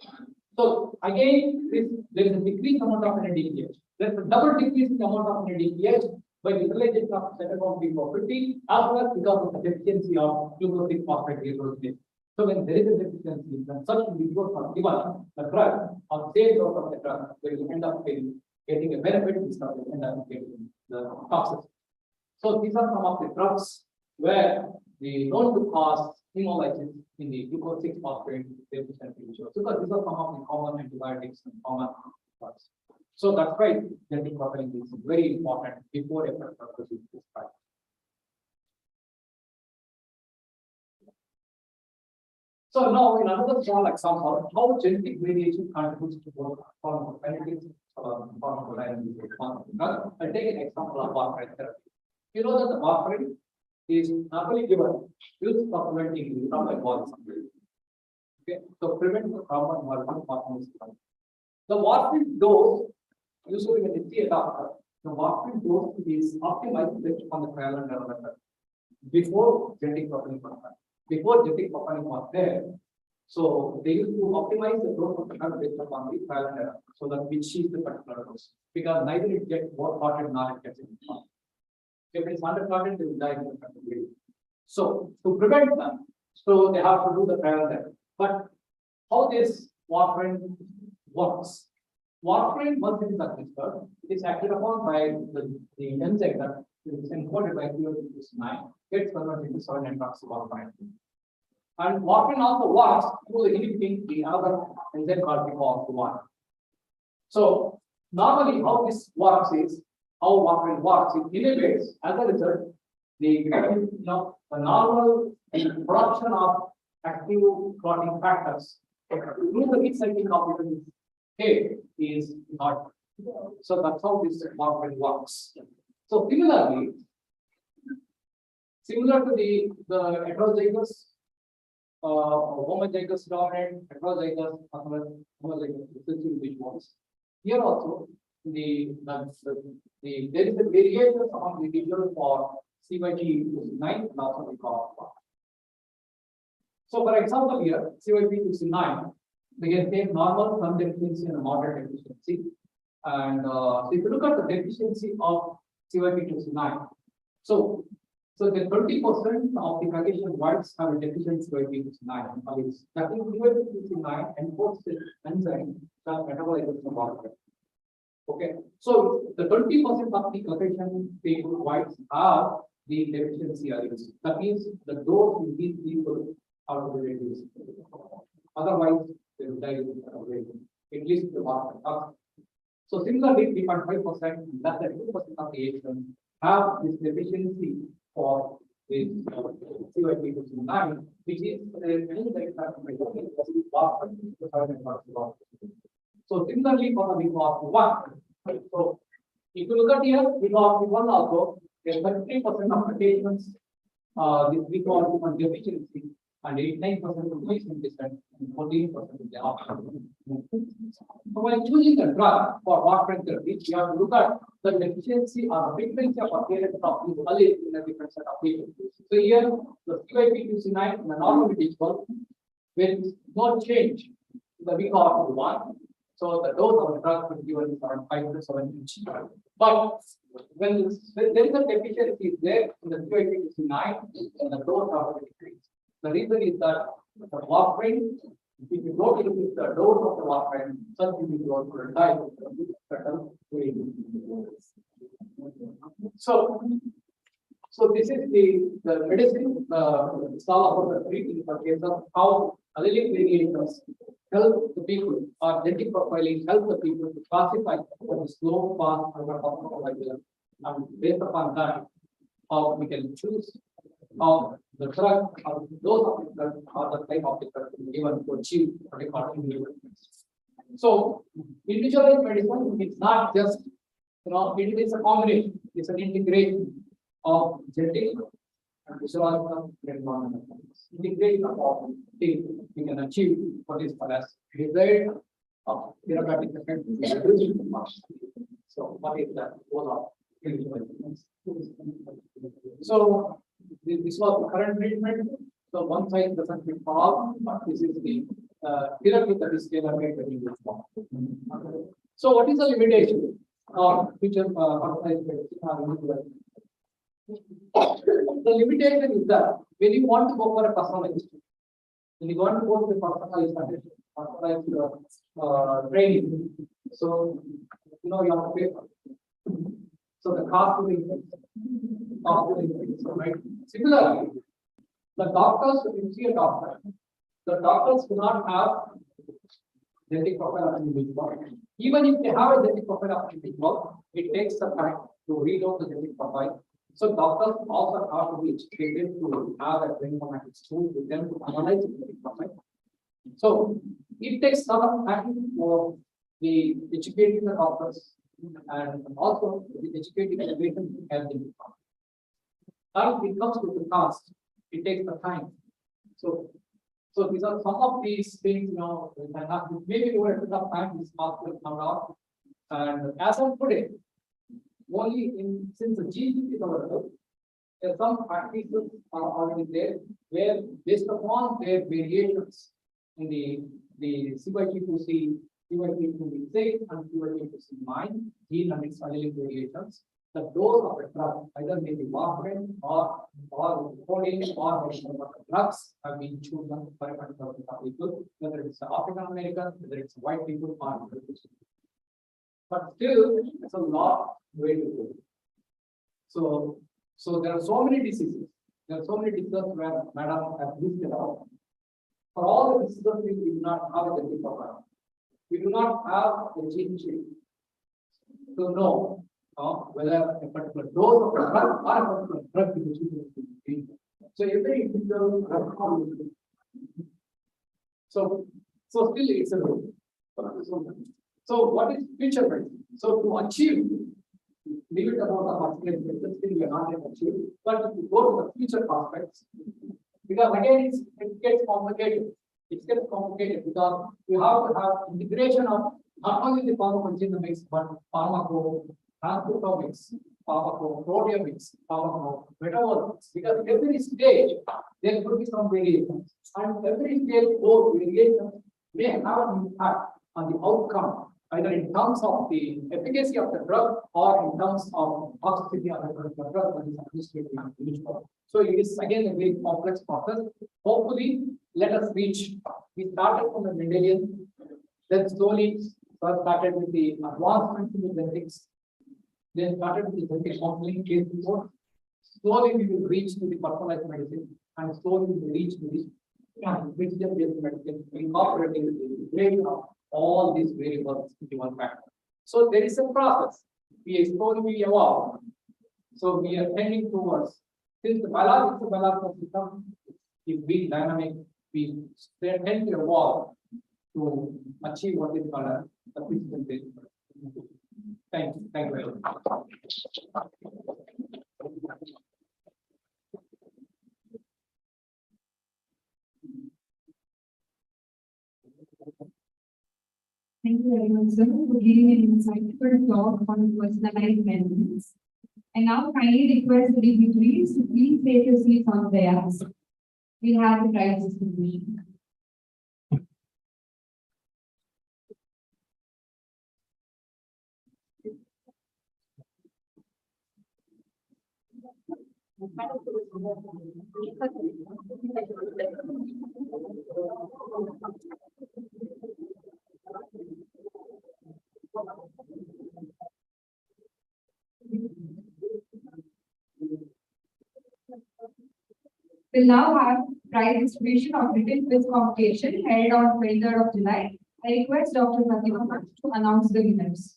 So again, there is a decreased amount of NADPH. There is a double decrease in the amount of NADPH by utilization of cytochrome P450 as well as because of the deficiency of glucose phosphate dehydrogenase. So when there is a deficiency, when such individuals are given the drug or same dose of the drug, they will end up getting a benefit instead of end up getting the toxicity. So these are some of the drugs where the known to cause hemolysis in the glucose 6-phosphate deficient individuals, because these are some of the common antibiotics and common drugs. So that's why genetic profiling is very important before a drug is prescribed. So now in another small example, how genetic variation contributes to both pharmacokinetics or pharmacodynamics. I'll take an example of warfarin therapy. You know that the warfarin is normally given with supplementing from the body. Okay, so prevent the carbon warfarin formation. The warfarin dose, usually when you see a doctor, the warfarin dose is optimized based on the trial and error method before genetic profiling. Before genetic profiling was there, so they used to optimize the dose of the drug based upon the trial and error, so that we achieve the particular dose. Because neither it gets overclotted nor it gets inflamed. If it is underclotted, they will die in the country. So to prevent them, so they have to do the trial and error. But how this warfarin works? Warfarin, once it is administered, it is acted upon by the enzyme that is encoded by QS9, gets converted into 7-hydroxywarfarin. And warfarin also works through the inhibiting the other enzyme called PCOX1. So normally how this works is, how warfarin works, it inhibits as a result the normal production of active clotting factors through the recycling of vitamins head is not. So that's how this warfarin works. So similar to the heterozygous, homozygous dominant, heterozygous, homozygous recessive individuals. Here also, there is a variation among individuals for CYP2C9 and also the cause. So, for example, here CYP2C9, we can take normal, some deficiency, and moderate deficiency. And if you look at the deficiency of CYP2C9, so the 20% of the Caucasian whites have a deficiency CYP2C9. That is CYP2C9 encodes the enzyme that metabolizes the water. Okay, so the 20% of the Caucasian people whites have the deficiency alleles. That means the dose in these people are to be reduced. Otherwise, they will die at least the water. So similarly, 3.5%, less than 2% of the Asians have this deficiency for this CYP2C9, which is so similarly for the VCOS1. So if you look at here, VCOS1 also, there are 33% of patients this VCOS1 deficiency and 89% of patient descent and 14% of the option. So when choosing the drug for warfarin therapy, you have to look at the deficiency or the frequency of appearance of these alleles in a different set of people. So here, the CYP2C9 in a normal individual with no change in the VCOS1. So the dose of the drug will be given is around 5 to 7 each. But when there is a deficiency there in the CYP2C9, and the dose of it decrease. The reason is that the warfarin, if you don't increase the dose of the warfarin, such individuals will die of certain way. So this is the medicine. It's all about the treating for case of how allelic variations help the people, or genetic profiling help the people to classify the slow path over and based upon that, how we can choose how the drug or those of the drug or the type of the drug to be given to achieve particular individual. So individualized medicine is not just it is a combination, it's an integration of genetic and physiological and environmental. Integration of all things we can achieve what is called as desired of therapeutic effect. So what is that? So this was the current treatment. So one side doesn't fit all, but this is the therapy that is tailor-made for individual. So what is the limitation of future organized medicine? The limitation is that when you want to go for a personalized, when you want to go for personalized training, so you have to pay for it. So the cost will increase. Right? Similarly, the doctors, when you see a doctor, the doctors do not have genetic profile of individual. Even if they have a genetic profile of individual, it takes some time to read out the genetic profile. So doctors also have to be educated to have a bioinformatics tool with them to analyze the genetic profile. So it takes some time for the educating the doctors and also the educating the patient to help them. Now it comes to the cost, it takes the time. So these are some of these things, maybe over a bit of time this cost will come out. And as of today, only since the GDP is available, there are some practices are already there where based upon their variations in the CYP2C, CYP2C6 and CYP2C9 gene and its allelic variations, the dose of the drug, either maybe warfarin or codeine or drugs have been chosen for a particular people, whether it's African American, whether it's white people or but still it's a lot way to go. So there are so many diseases. There are so many diseases where Madam has listed out. For all the diseases, we do not have a genetic profile. We do not have a gene sheet to know whether a particular dose of a drug or a particular drug is used. So every individual so still it's a rule. So what is future ready? So to achieve, leave it about the particular still we are not yet achieved, but if you go to the future prospects, because again it gets complicated. It gets complicated because you have to have integration of not only the pharmacogenomics, but transcriptomics, proteomics, metabolomics, because every stage there could be some variations, and every stage those variations may have an impact on the outcome, either in terms of the efficacy of the drug or in terms of toxicity of the particular drug that is administered in the individual. So it is again a very complex process. Hopefully, let us reach. We started from the Mendelian, then slowly started with the advancement in the genetics, then started with the genetic counseling case report. Slowly we will reach to the personalized medicine, and slowly we will reach to the decision-based medicine, incorporating the weight of all these variables into one factor. So there is a process. We slowly evolve. So we are tending towards, since the biological system is being dynamic, we tend to evolve to achieve what is called a sufficient. Thank you. Thank you very much. Thank you very much, sir, for giving an insightful talk on personalized medicines. I now kindly request the dignitaries to please take your seats on the dais. We have the prize distribution. We'll now have prize distribution of written quiz competition held on 23rd of July. I request Dr. Fatima to announce the winners.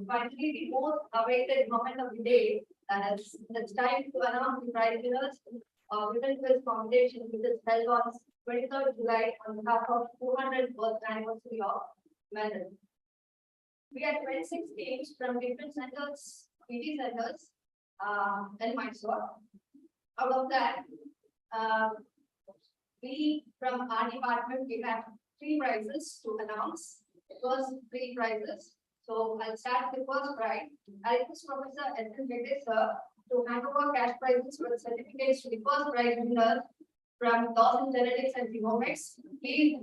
Finally, the most awaited moment of the day, that is, it's time to announce the prize winners of written quiz competition, which is held on 23rd July on behalf of 200th birth anniversary of Mendel. We had 26 teams from different centers, PD centers, and Mysore. Out of that, we from our department, we had 3 prizes to announce. First 3 prizes. So I'll start with the first prize. I request Professor Edwin Gregor, sir, to hand over cash prizes with certificates to the first prize winner from Dawson Genetics and Genomics. Please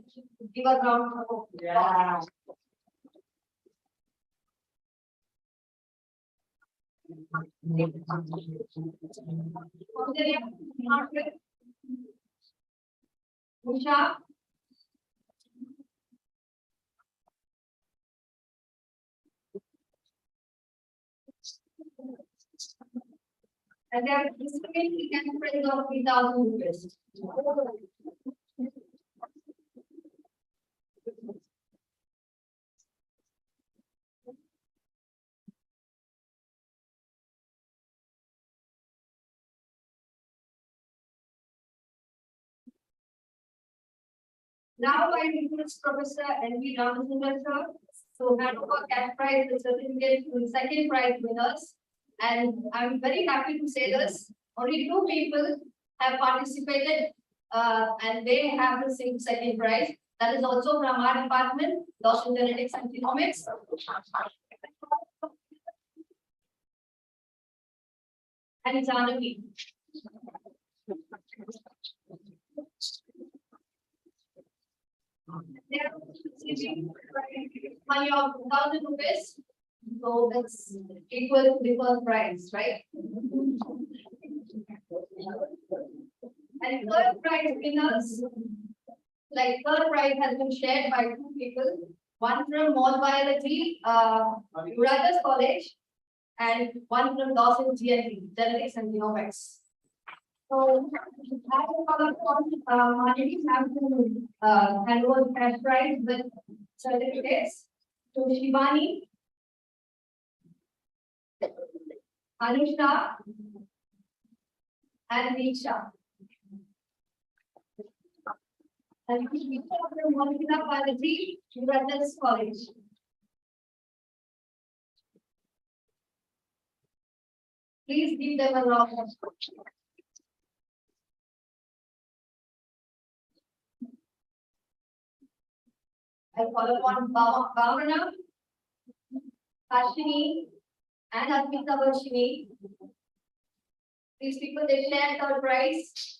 give a round of applause. Yeah. Usha. And they are distributing the cash prize of 3,000 rupees. Now I request Professor N.V. Ramachandran sir to hand over cash prize and certificate to the second prize winners. And I'm very happy to say this, only 2 people have participated and they have the same second prize. That is also from our department, Dawson Genetics and Genomics. And Janaki. They are receiving money of 2,000 rupees. So that's equal to the first prize, right? And third prize winners, like third prize has been shared by 2 people. One from Mold Biology, Uradas College, and one from Dawson GNP, Genetics and Genomics. So, I will call upon Marty have to hand over cash prize with certificates to Shivani, Anusha and Nisha. And we from Molecular Biology, Brothers College. Please give them a round of applause. I call upon Bhavana, Ashini, and Admita Varshini. These people, they share third prize.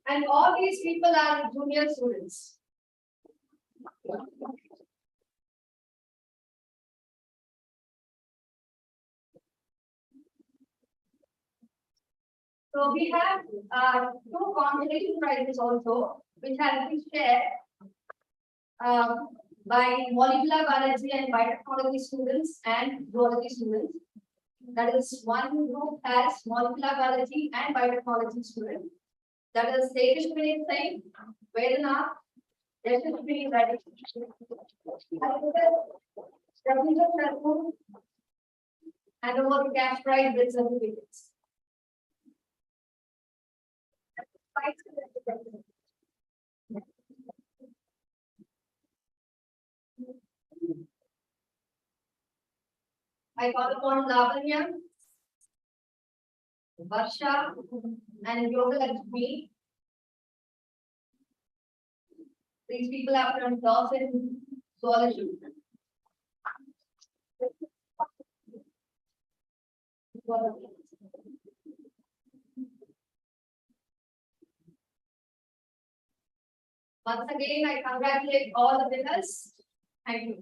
And all these people are junior students. So we have two consolation prizes also, which have been shared by molecular biology and biotechnology students and zoology students. That is, one group has molecular biology and biotechnology students. That is Sekishwini Singh, Vedana, Yashaswini Reddy, Ravindra Sharma, and over the cash prize with certificates. I call upon Lavanya, Varsha, and Yoga Lakshmi. These people are from Dawson Zoology. Once again, I congratulate all the winners. Thank you.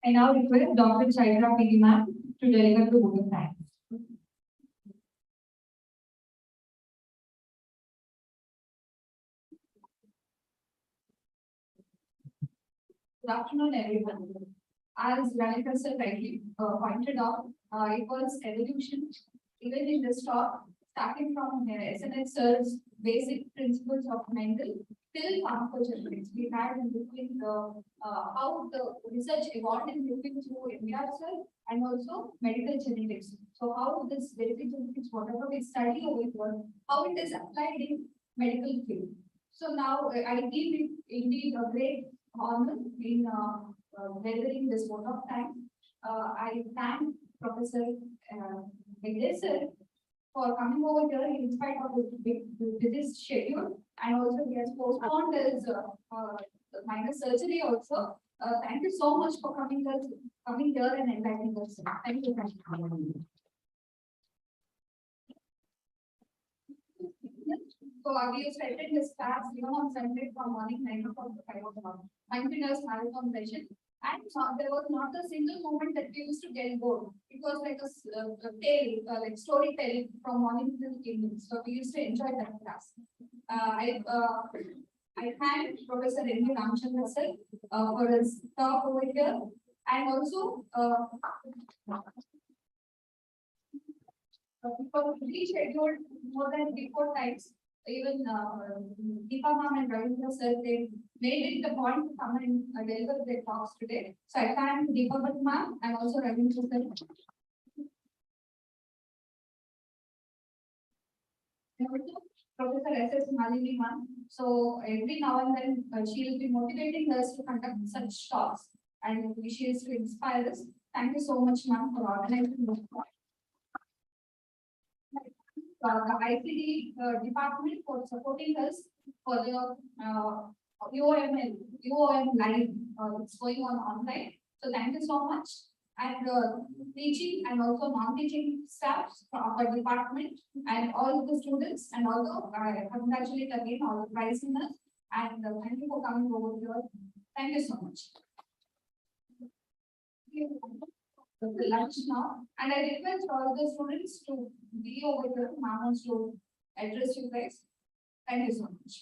I now request Dr. Chaitra P. ma'am to deliver the vote of thanks. Good afternoon, everyone. As Ravi Prasad rightly pointed out, it was evolution, even in this talk, starting from SNS sir's basic principles of Mendel till pharmacogenetics. We had in between how the research evolved in between through MR sir and also medical genetics. So how this basic genetics, whatever we study over here, how it is applied in medical field. So now I give it indeed a great honor in delivering this vote of thanks. I thank Professor Mendel sir for coming over here in spite of his busy schedule, and also he has postponed his minor surgery also. Thank you so much for coming here and enlightening us. Thank you. So we started this class even on Sunday from morning 9 o'clock to 5 o'clock. Continuous marathon session. And there was not a single moment that we used to get bored. It was like a tale, like storytelling from morning till evening. So we used to enjoy that class. I thank Professor N. Ramchandra sir for his talk over here. And also for rescheduled more than 3-4 times. Even Deepa ma'am and Ravindra sir, they made it the point to come and deliver their talks today. So I thank Deepa ma'am and also Ravindra sir. Professor S.S. Malini ma'am. So every now and then she will be motivating us to conduct such talks and she is to inspire us. Thank you so much ma'am for organizing this talk. The ICD department for supporting us for the UOM live. It's going on online. So thank you so much. And teaching and also non-teaching staffs from our department and all the students, and also I congratulate again all the prize winners, and thank you for coming over here. Thank you so much. The lunch now, and I request all the students to be over here. Ma'am wants to address you guys. Thank you so much.